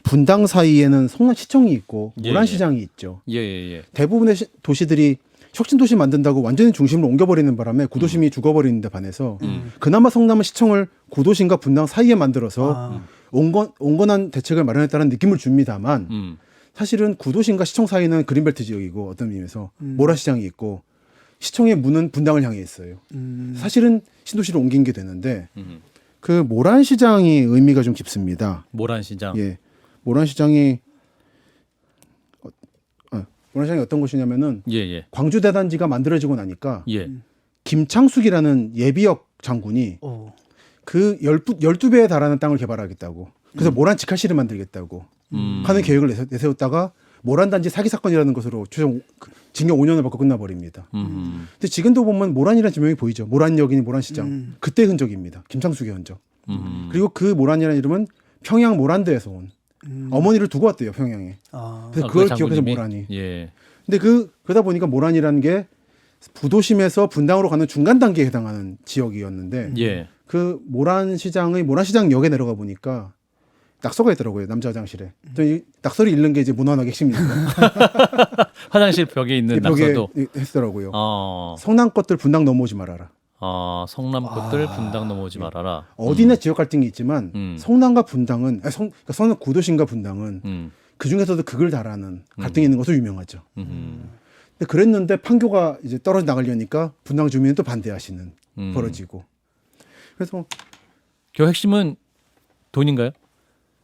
분당 사이에는 성남시청이 있고 모란시장이 있죠. 예. 대부분의 도시들이 혁신도시 만든다고 완전히 중심을 옮겨버리는 바람에 구도심이 죽어버리는 데 반해서 그나마 성남은 시청을 구도심과 분당 사이에 만들어서 온건한 대책을 마련했다는 느낌을 줍니다만 사실은 구도심과 시청 사이는 그린벨트 지역이고 어떤 의미에서 모란시장이 있고 시청의 문은 분당을 향해 있어요. 사실은 신도시를 옮긴 게 되는데 그 모란시장이 의미가 좀 깊습니다. 모란시장. 예, 모란시장이 모란시장이 어떤 곳이냐면은 광주 대단지가 만들어지고 나니까 김창숙이라는 예비역 장군이 그 12배에 달하는 땅을 개발하겠다고 그래서 모란 직할시를 만들겠다고 하는 계획을 내세웠다가 모란단지 사기 사건이라는 것으로 최종 징역 5년을 받고 끝나버립니다. 근데 지금도 보면 모란이라는 지명이 보이죠. 모란역이니 모란시장. 그때 흔적입니다. 김창숙의 흔적. 그리고 그 모란이라는 이름은 평양 모란드에서 온 어머니를 두고 왔대요. 평양에. 그래서 그걸 기억해서 모란이. 근데 그러다 보니까 모란이라는 게 부도심에서 분당으로 가는 중간 단계에 해당하는 지역이었는데 그 모란시장역에 내려가 보니까 낙서가 있더라고요. 남자 화장실에. 이 낙서를 읽는 게 이제 문화학의 핵심이니까. 화장실 벽에 있는 낙서도 했더라고요. 성남 것들 분당 넘어오지 말아라. 성남 것들 분당 넘어오지 말아라. 어디나 지역 갈등이 있지만 음. 성남과 분당은 그러니까 성남 구도심과 분당은 그 중에서도 극을 달하는 갈등이 있는 것으로 유명하죠. 근데 그랬는데 판교가 이제 떨어져 나가려니까 분당 주민은 또 반대하시는 벌어지고. 그래서 그 핵심은 돈인가요?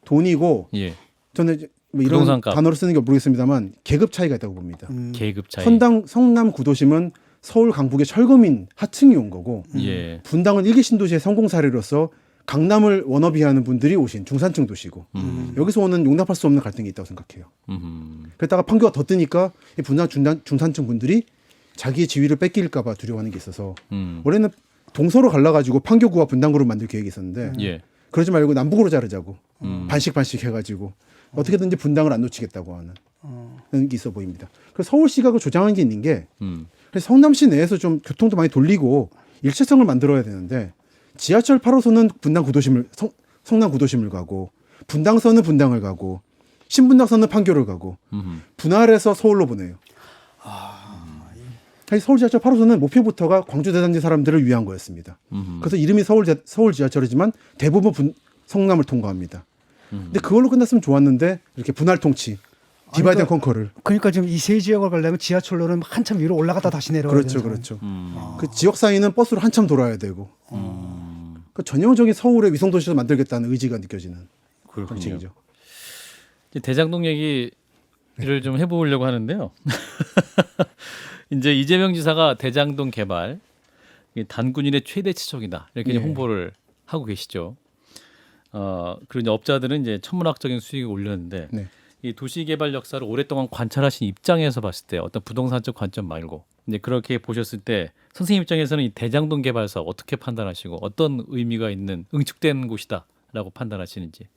돈이고 예. 저는 이제 뭐 이런 부동산값. 단어를 쓰는 게 모르겠습니다만 계급 차이가 있다고 봅니다. 계급 차이. 성남 구도심은 서울 강북의 철거민 하층이 온 거고 예. 분당은 일기 신도시의 성공 사례로서 강남을 워너비하는 분들이 오신 중산층 도시고 여기서 오는 용납할 수 없는 갈등이 있다고 생각해요. 그랬다가 판교가 더 뜨니까 이 분당 중산층 분들이 자기의 지위를 뺏길까 봐 두려워하는 게 있어서 원래는 동서로 갈라가지고 판교구와 분당구를 만들 계획이 있었는데 예. 그러지 말고 남북으로 자르자고 반씩 해가지고 어떻게든지 분당을 안 놓치겠다고 하는 그런 게 있어 보입니다. 그래서 서울시가 그 조장한 게 있는 게 그래서 성남시 내에서 좀 교통도 많이 돌리고 일체성을 만들어야 되는데 지하철 8호선은 분당 구도심을 성남 구도심을 가고 분당선은 분당을 가고 신분당선은 판교를 가고 분할해서 서울로 보내요. 사실 서울 지하철 8호선은 목표부터가 광주 대단지 사람들을 위한 거였습니다. 그래서 이름이 서울 지하철이지만 대부분 성남을 통과합니다. 근데 그걸로 끝났으면 좋았는데 이렇게 분할 통치, 디바이드 앤 컨커를. 그러니까 지금 이 세 지역을 가려면 지하철로는 한참 위로 올라갔다 다시 내려가야 그렇죠, 되는 그렇죠. 그 지역 사이는 버스로 한참 돌아야 되고. 그 전형적인 서울의 위성 도시를 만들겠다는 의지가 느껴지는 정책이죠. 이제 대장동 얘기를 좀 해보려고 하는데요. 이제 이재명 지사가 대장동 개발 단군일의 최대 치적이다 이렇게 이제 예. 홍보를 하고 계시죠. 그리고 이제 업자들은 이제 천문학적인 수익을 올렸는데 네. 이 도시 개발 역사를 오랫동안 관찰하신 입장에서 봤을 때 어떤 부동산적 관점 말고 이제 그렇게 보셨을 때 선생님 입장에서는 이 대장동 개발 사업 어떻게 판단하시고 어떤 의미가 있는 응축된 곳이다라고 판단하시는지.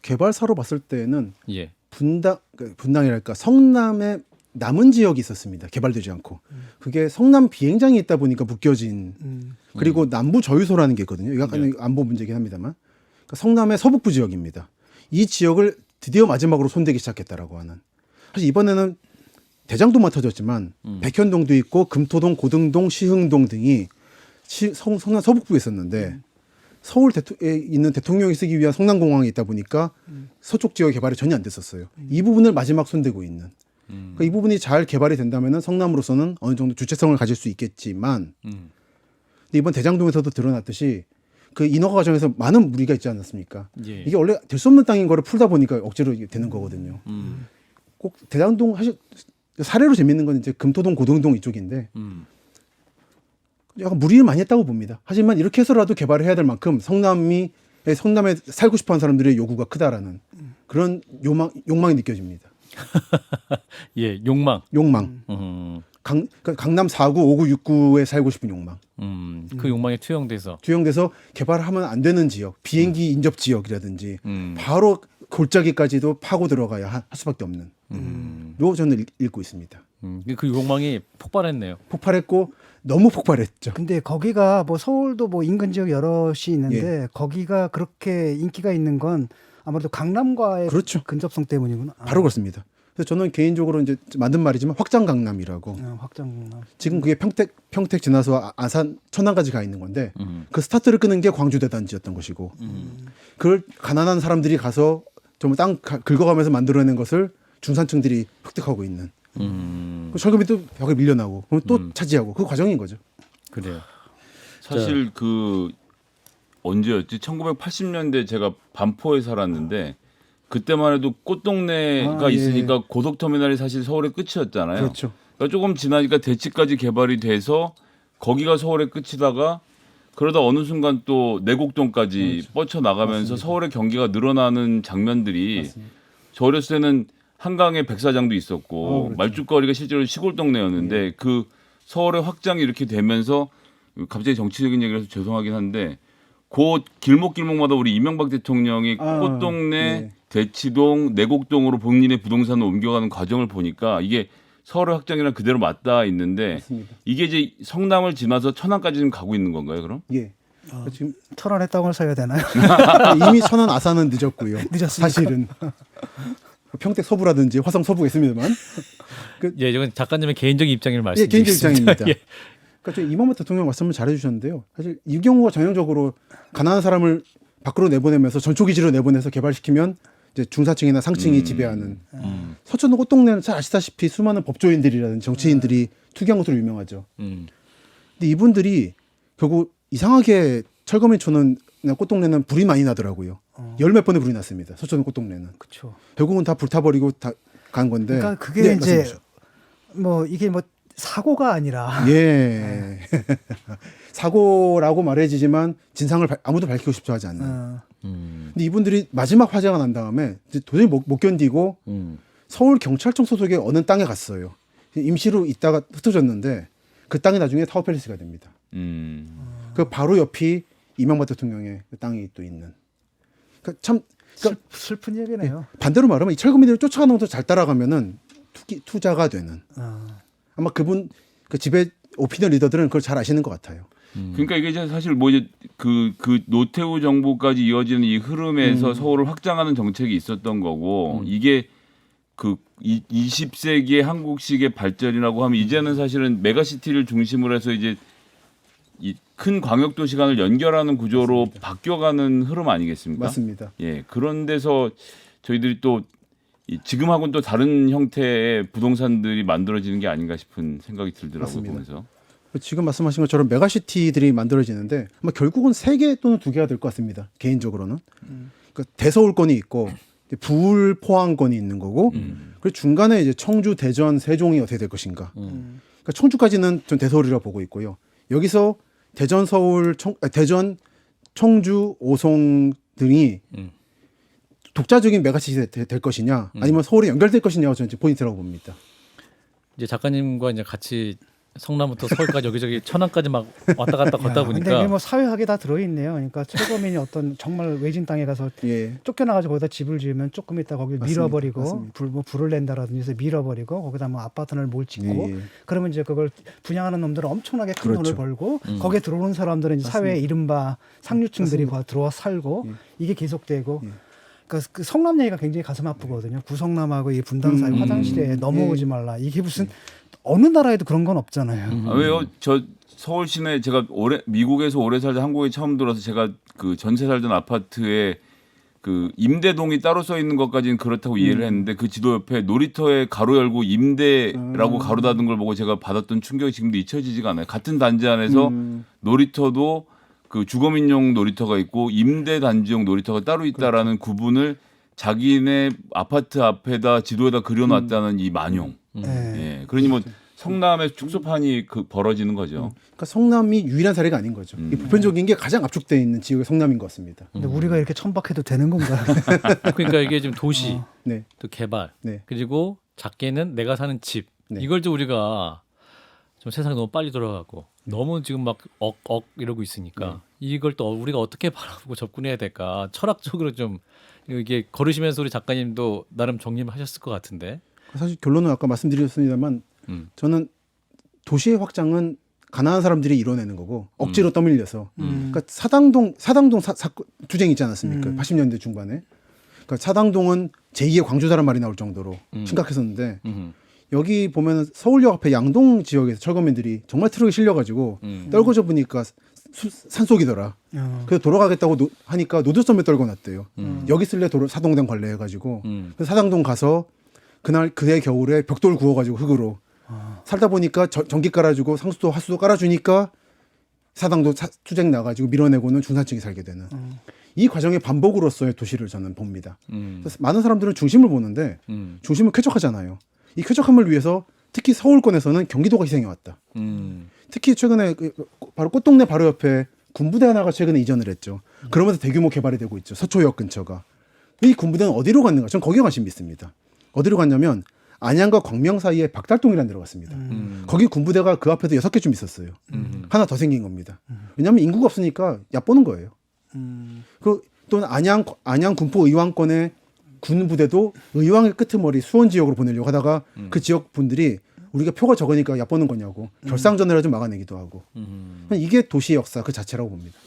개발사로 봤을 때는 예. 분당이랄까 성남의 남은 지역이 있었습니다. 개발되지 않고. 그게 성남 비행장이 있다 보니까 묶여진 그리고 남부 저유소라는 게 있거든요. 이거 약간 안보 문제긴 합니다만. 그러니까 성남의 서북부 지역입니다. 이 지역을 드디어 마지막으로 손대기 시작했다라고 하는. 사실 이번에는 대장동만 터졌지만 백현동도 있고 금토동, 고등동, 시흥동 등이 성남 서북부에 있었는데 서울에 있는 대통령이 쓰기 위한 성남공항이 있다 보니까 서쪽 지역 개발이 전혀 안 됐었어요. 이 부분을 마지막 손대고 있는. 그러니까 이 부분이 잘 개발이 된다면 성남으로서는 어느 정도 주체성을 가질 수 있겠지만 근데 이번 대장동에서도 드러났듯이 그 인허가 과정에서 많은 무리가 있지 않았습니까? 예. 이게 원래 될 수 없는 땅인 거를 풀다 보니까 억지로 이게 되는 거거든요. 꼭 대장동 사례로 재밌는 건 이제 금토동, 고등동 이쪽인데 약간 무리를 많이 했다고 봅니다. 하지만 이렇게 해서라도 개발을 해야 될 만큼 성남에 살고 싶어하는 사람들의 요구가 크다라는 그런 욕망이 느껴집니다. 예, 욕망. 그러니까 강남 4구, 5구, 6구에 살고 싶은 욕망. 그 욕망에 투영돼서 투영돼서 개발하면 안 되는 지역, 비행기 인접 지역이라든지 바로 골짜기까지도 파고 들어가야 할 수밖에 없는. 요 저는 읽고 있습니다. 그 욕망이 폭발했네요. 폭발했고 너무 폭발했죠. 근데 거기가 뭐 서울도 뭐 인근 지역 여럿이 있는데 거기가 그렇게 인기가 있는 건 아무래도 강남과의 그렇죠. 근접성 때문이구나. 바로 그렇습니다. 그래서 저는 개인적으로 이제 만든 말이지만 확장 강남이라고. 확장 강남. 지금 그게 평택 지나서 아산 천안까지 가 있는 건데 그 스타트를 끄는 게 광주 대단지였던 것이고 그걸 가난한 사람들이 가서 정말 땅 긁어가면서 만들어낸 것을 중산층들이 획득하고 있는. 철거비 또 벽에 밀려나고 그럼 또 차지하고 그 과정인 거죠. 그래요. 사실 그 언제였지? 1980년대 제가 반포에 살았는데 그때만 해도 꽃동네가 있으니까 고속터미널이 사실 서울의 끝이었잖아요. 그렇죠. 그러니까 조금 지나니까 대치까지 개발이 돼서 거기가 서울의 끝이다가 그러다 어느 순간 또 내곡동까지 뻗쳐 나가면서 서울의 경기가 늘어나는 장면들이 맞습니다. 저 어렸을 때는 한강에 백사장도 있었고 그렇죠. 말죽거리가 실제로 시골 동네였는데 그 서울의 확장이 이렇게 되면서 갑자기 정치적인 얘기를 해서 죄송하긴 한데 그 길목마다 우리 이명박 대통령이 꽃동네, 대치동, 내곡동으로 본인의 부동산을 옮겨가는 과정을 보니까 이게 서울의 확장이랑 그대로 맞닿아 있는데 맞습니다. 이게 이제 성남을 지나서 천안까지 지금 가고 있는 건가요, 그럼? 예. 지금 천안의 땅을 사야 되나요? 이미 천안 아산은 늦었고요. 늦었습니까? 사실은 평택 서부라든지 화성 서부가 있습니다만. 예, 이건 작가님의 개인적인 입장을 말씀드리겠습니다. 개인적 입장입니다. 예. 그러니까 저 이명박 대통령 말씀을 잘해주셨는데요. 사실 이 경우가 전형적으로 가난한 사람을 밖으로 내보내면서 전초기지로 내보내서 개발시키면 이제 중사층이나 상층이 지배하는 서초동 꽃동네는 잘 아시다시피 수많은 법조인들이라든지 정치인들이 투기한 것으로 유명하죠. 근데 이분들이 결국 이상하게 철거민촌은 꽃동네는 불이 많이 나더라고요. 열 몇 번의 불이 났습니다. 서초동 꽃동네는. 그렇죠. 결국은 다 불타버리고 다 간 건데. 그러니까 그게 네, 이제 말씀해 뭐 이게 뭐 사고가 아니라 예. 사고라고 말해지지만 진상을 아무도 밝히고 싶어 하지 않는. 근데 이분들이 마지막 화재가 난 다음에 이제 도저히 못 견디고 서울 경찰청 소속의 어느 땅에 갔어요. 임시로 있다가 흩어졌는데 그 땅이 나중에 타워팰리스가 됩니다. 그 바로 옆이 이명박 대통령의 그 땅이 또 있는. 그러니까 참 그러니까 슬픈 얘기네요. 반대로 말하면 이 철거민들을 쫓아가는 것도 잘 따라가면은 투자가 되는. 아마 그분 그 집의 오피니언 리더들은 그걸 잘 아시는 것 같아요. 그러니까 이게 이제 사실 뭐 이제 그 노태우 정부까지 이어지는 이 흐름에서 서울을 확장하는 정책이 있었던 거고 이게 그 20세기의 한국식의 발전이라고 하면 이제는 사실은 메가시티를 중심으로 해서 이제 이 큰 광역 도시 간을 연결하는 구조로 맞습니다. 바뀌어가는 흐름 아니겠습니까? 맞습니다. 예, 그런 데서 저희들이 또 지금하고는 또 다른 형태의 부동산들이 만들어지는 게 아닌가 싶은 생각이 들더라고요. 맞습니다. 보면서. 지금 말씀하신 것처럼 메가시티들이 만들어지는데 아마 결국은 3개 또는 2개가 될 것 같습니다. 개인적으로는. 그러니까 대서울권이 있고 부울 포항권이 있는 거고 그리고 중간에 이제 청주, 대전, 세종이 어떻게 될 것인가. 그러니까 청주까지는 전 대서울이라고 보고 있고요. 여기서 대전, 서울, 대전, 청주, 오송 등이 독자적인 메가시티 될 것이냐 아니면 서울에 연결될 것이냐가 저는 포인트라고 봅니다. 이제 작가님과 이제 같이 성남부터 서울까지 여기저기 천안까지 막 왔다 갔다 걷다 근데 보니까 이게 뭐 사회학이 다 들어있네요. 그러니까 철거민이 어떤 정말 외진 땅에 가서 예. 쫓겨나가지고 거기다 집을 지으면 조금 있다 거기 맞습니다. 밀어버리고 맞습니다. 불을 낸다라든지 해서 밀어버리고 거기다 뭐 아파트를 뭘 짓고 예. 그러면 이제 그걸 분양하는 놈들은 엄청나게 큰 그렇죠. 돈을 벌고 거기에 들어오는 사람들은 이제 사회의 이른바 상류층들이 들어와 살고 이게 계속되고 그러니까 그 성남 얘기가 굉장히 가슴 아프거든요. 구성남하고 이 분당 사이 화장실에 넘어오지 말라. 이게 무슨 어느 나라에도 그런 건 없잖아요. 아, 왜요? 저 서울 시내 제가 미국에서 오래 살다 한국에 처음 들어서 제가 그 전세 살던 아파트에 그 임대동이 따로 써 있는 것까지는 그렇다고 이해를 했는데 그 지도 옆에 놀이터에 가로 열고 임대라고 가로 닫은 걸 보고 제가 받았던 충격이 지금도 잊혀지지가 않아요. 같은 단지 안에서 놀이터도 그 주거민용 놀이터가 있고 임대 단지용 놀이터가 따로 있다라는 구분을 자기네 아파트 앞에다 지도에다 그려놨다는 이 만용. 예. 그러니 뭐 성남의 축소판이 그 벌어지는 거죠. 그러니까 성남이 유일한 사례가 아닌 거죠. 이 보편적인 게 가장 압축되어 있는 지역이 성남인 것 같습니다. 근데 우리가 이렇게 천박해도 되는 건가요? 그러니까 이게 지금 도시 네. 또 개발 네. 그리고 작게는 내가 사는 집 네. 이걸 좀 우리가 좀 세상이 너무 빨리 돌아가고 너무 지금 막 이러고 있으니까 이걸 또 우리가 어떻게 바라보고 접근해야 될까 철학적으로 좀 이게 걸으시면서 우리 작가님도 나름 정리를 하셨을 것 같은데 사실 결론은 아까 말씀드렸습니다만 저는 도시의 확장은 가난한 사람들이 이뤄내는 거고 억지로 떠밀려서 그러니까 사당동 투쟁 있지 않았습니까? 80년대 중반에 그러니까 사당동은 제2의 광주다란 말이 나올 정도로 심각했었는데 여기 보면 서울역 앞에 양동 지역에서 철거민들이 정말 트럭에 실려가지고 떨궈져 보니까 산속이더라. 그래서 돌아가겠다고 하니까 노드섬에 떨궈놨대요. 여기 쓸래 사동당 관리해가지고 그래서 사당동 가서 그해 겨울에 벽돌 구워가지고 흙으로 살다 보니까 전기 깔아주고 상수도 하수도 깔아주니까 사당도 투쟁 나가지고 밀어내고는 중산층이 살게 되는 이 과정의 반복으로서의 도시를 저는 봅니다. 그래서 많은 사람들은 중심을 보는데 중심은 쾌적하잖아요. 이 쾌적함을 위해서 특히 서울권에서는 경기도가 희생해왔다. 특히 최근에 바로 꽃동네 바로 옆에 군부대 하나가 최근에 이전을 했죠. 그러면서 대규모 개발이 되고 있죠. 서초역 근처가. 이 군부대는 어디로 갔는가? 전 거기에 관심이 있습니다. 어디로 갔냐면 안양과 광명 사이에 박달동이라는 데로 갔습니다. 거기 군부대가 그 앞에도 6개쯤 있었어요. 하나 더 생긴 겁니다. 왜냐하면 인구가 없으니까 얕보는 거예요. 또는 안양 군포 의왕권의 군부대도 의왕의 끄트머리 수원 지역으로 보내려고 하다가 그 지역 분들이 우리가 표가 적으니까 얕보는 거냐고 결상전이라 좀 막아내기도 하고 이게 도시 역사 그 자체라고 봅니다.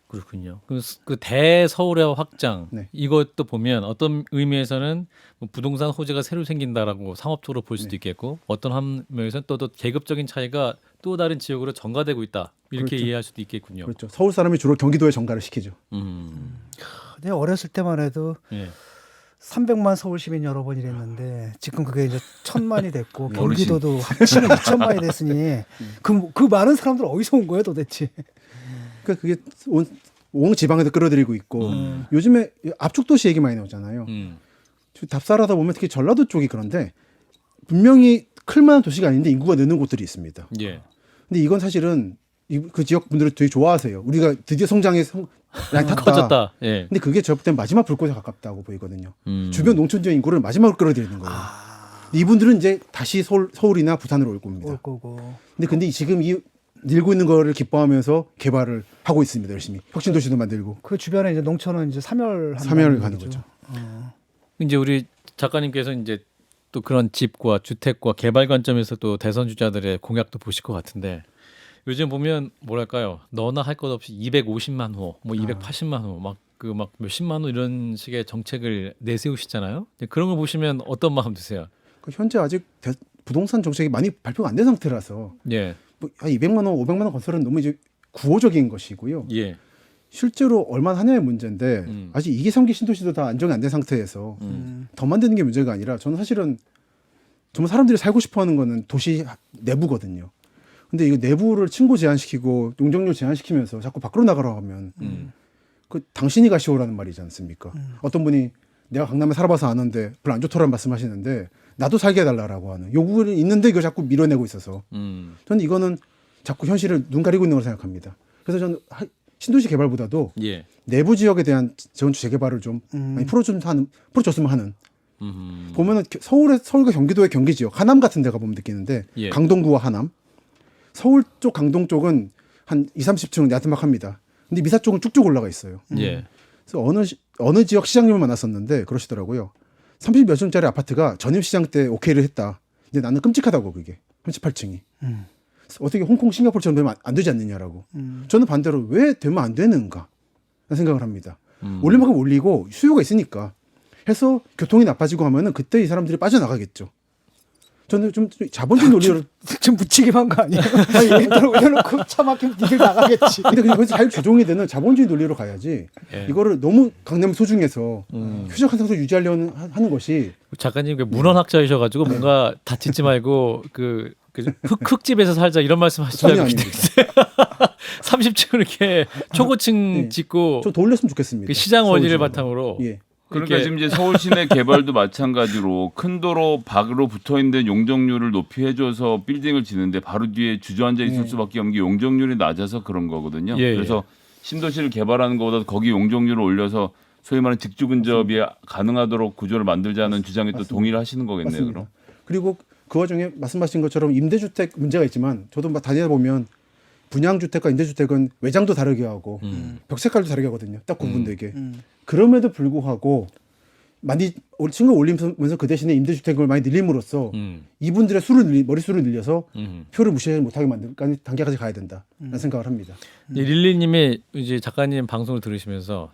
그렇군요. 그 대서울의 확장 네. 이것도 보면 어떤 의미에서는 뭐 부동산 호재가 새로 생긴다라고 상업적으로 볼 수도 있겠고 어떤 한 면에서는 또 계급적인 차이가 또 다른 지역으로 전가되고 있다. 이렇게 그렇죠. 이해할 수도 있겠군요. 그렇죠. 서울 사람이 주로 경기도에 전가를 시키죠. 내가 어렸을 때만 해도 예. 300만 서울 시민 여러분 이랬는데 지금 그게 이제 1000만이 됐고 어르신. 경기도도 합치면 2000만이 됐으니 그 많은 사람들 어디서 온 거예요 도대체? 그러니까 그게 온 지방에도 끌어들이고 있고 요즘에 압축 도시 얘기 많이 나오잖아요. 답사하다 보면 특히 전라도 쪽이 그런데 분명히 클만한 도시가 아닌데 인구가 느는 곳들이 있습니다. 예. 근데 이건 사실은 그 지역 분들을 되게 좋아하세요. 우리가 드디어 성장의 라인 탔다. 커졌다. 예. 근데 그게 저볼 땐 마지막 불꽃에 가깝다고 보이거든요. 주변 농촌 지역 인구를 마지막으로 끌어들이는 거예요. 근데 이분들은 이제 다시 서울이나 부산으로 올 겁니다. 올 거고. 근데 지금 이 늘고 있는 거를 기뻐하면서 개발을 하고 있습니다. 열심히 혁신 도시도 만들고 그 주변에 이제 농촌은 이제 사멸 가는 거죠. 이제 우리 작가님께서 이제 또 그런 집과 주택과 개발 관점에서 또 대선 주자들의 공약도 보실 것 같은데 요즘 보면 뭐랄까요? 너나 할 것 없이 250만 호, 뭐 280만 호, 막 몇십만 호 이런 식의 정책을 내세우시잖아요. 그런 걸 보시면 어떤 마음 드세요? 현재 아직 부동산 정책이 많이 발표가 안 된 상태라서 예. 뭐 200만 원, 500만 원 건설은 너무 이제 구호적인 것이고요. 예. 실제로 얼마나 하냐의 문제인데 아직 2기, 3기 신도시도 다 안정이 안 된 상태에서 더 만드는 게 문제가 아니라 저는 사실은 정말 사람들이 살고 싶어하는 거는 도시 내부거든요. 근데 이거 내부를 층고 제한시키고 용적률 제한시키면서 자꾸 밖으로 나가라고 하면 그 당신이 가시오라는 말이지 않습니까? 어떤 분이 내가 강남에 살아봐서 아는데 별로 안 좋더라는 말씀하시는데 나도 살게 해달라고 하는 요구는 있는데 이걸 자꾸 밀어내고 있어서 저는 이거는 자꾸 현실을 눈 가리고 있는 걸 생각합니다. 그래서 저는 신도시 개발보다도 예. 내부 지역에 대한 재건축 재개발을 좀 많이 풀어줬으면 하는. 보면은 서울과 경기도의 경기 지역 하남 같은 데 가보면 느끼는데 예. 강동구와 하남, 서울 쪽 강동 쪽은 한 20-30층 야트막합니다. 근데 미사 쪽은 쭉쭉 올라가 있어요. 예. 그래서 어느 지역 시장님을 만났었는데 그러시더라고요. 30몇 층짜리 아파트가 전임 시장 때 오케이를 했다. 근데 나는 끔찍하다고 그게 38층이. 어떻게 홍콩, 싱가포르처럼 되면 안 되지 않느냐라고. 저는 반대로 왜 되면 안 되는가 생각을 합니다. 올릴 만큼 올리고 수요가 있으니까 해서 교통이 나빠지고 하면은 그때 이 사람들이 빠져나가겠죠. 저는 좀 자본주의 논리를 좀 묻히기만 한 거 아니에요? 이래놓고 차 막히면 니들 나가겠지. 근데 그냥 거기서 자율 조종이 되는 자본주의 논리로 가야지. 예. 이거를 너무 강남이 소중해서 휴적 한상도 유지하려는 하는 것이 작가님 그 문헌학자이셔가지고 뭔가 다 짓지 말고 그 흙집에서 살자 이런 말씀하시지 전혀 말고 아닙니다. 30층 이렇게 초고층 네. 짓고 좀 더 올렸으면 좋겠습니다. 그 시장 원리를 서울 바탕으로 지역으로. 예. 그러니까 이렇게- 지금 이제 서울 시내 개발도 마찬가지로 큰 도로 밖으로 붙어 있는 용적률을 높이 해줘서 빌딩을 지는데 바로 뒤에 주저앉아 있을 수밖에 없는 게 용적률이 낮아서 그런 거거든요. 예, 그래서 신도시를 개발하는 것보다 거기 용적률을 올려서 소위 말하는 직주 근접이 가능하도록 구조를 만들자는 주장에 또 동의를 하시는 거겠네요. 맞습니다. 그럼. 그리고 그 와중에 말씀하신 것처럼 임대주택 문제가 있지만 저도 막 다니다 보면 분양주택과 임대주택은 외장도 다르게 하고 벽 색깔도 다르게 하거든요. 딱 구분되게. 그럼에도 불구하고 많이 층을 올리면서 그 대신에 임대주택을 많이 늘림으로써 이분들의 머릿수를 늘려서 표를 무시하지 못하게 만든 단계까지 가야 된다라는 생각을 합니다. 릴리님이 이제 작가님 방송을 들으시면서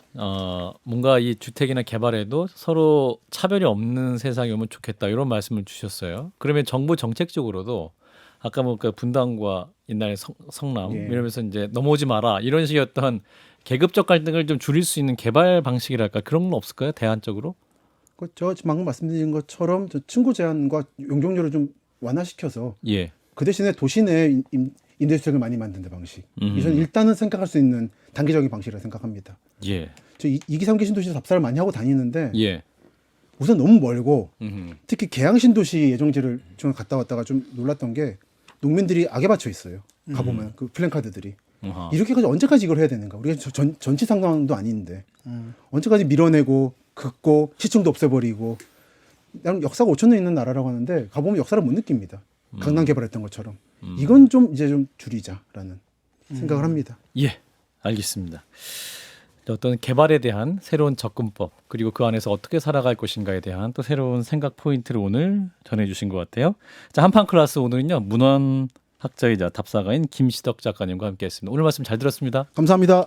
뭔가 이 주택이나 개발에도 서로 차별이 없는 세상이 오면 좋겠다 이런 말씀을 주셨어요. 그러면 정부 정책적으로도 아까 뭐 그 분당과 옛날에 성남 예. 이러면서 이제 넘어오지 마라 이런 식의 어떤 계급적 갈등을 좀 줄일 수 있는 개발 방식이랄까 그런 건 없을까요? 대안적으로? 저 방금 말씀드린 것처럼 저 층고 제한과 용적률을 좀 완화시켜서 예. 그 대신에 도시 내 임대주택을 많이 만드는 방식. 이전 일단은 생각할 수 있는 단계적인 방식이라고 생각합니다. 예. 저 2기, 3기 신도시에서 답사를 많이 하고 다니는데 예. 우선 너무 멀고 음흠. 특히 계양 신도시 예정지를 좀 갔다 왔다가 좀 놀랐던 게 농민들이 악에 받쳐 있어요. 가보면 그 플랜카드들이. 어허. 이렇게까지 언제까지 이걸 해야 되는가? 우리가 전치 상황도 아닌데 언제까지 밀어내고 긋고 시층도 없애버리고 나는 역사가 5,000년 있는 나라라고 하는데 가보면 역사를 못 느낍니다. 강남 개발했던 것처럼 이건 좀 이제 좀 줄이자라는 생각을 합니다. 예, 알겠습니다. 어떤 개발에 대한 새로운 접근법 그리고 그 안에서 어떻게 살아갈 것인가에 대한 또 새로운 생각 포인트를 오늘 전해주신 것 같아요. 자, 한판 클래스 오늘은요 문헌학자이자 답사가인 김시덕 작가님과 함께했습니다. 오늘 말씀 잘 들었습니다. 감사합니다.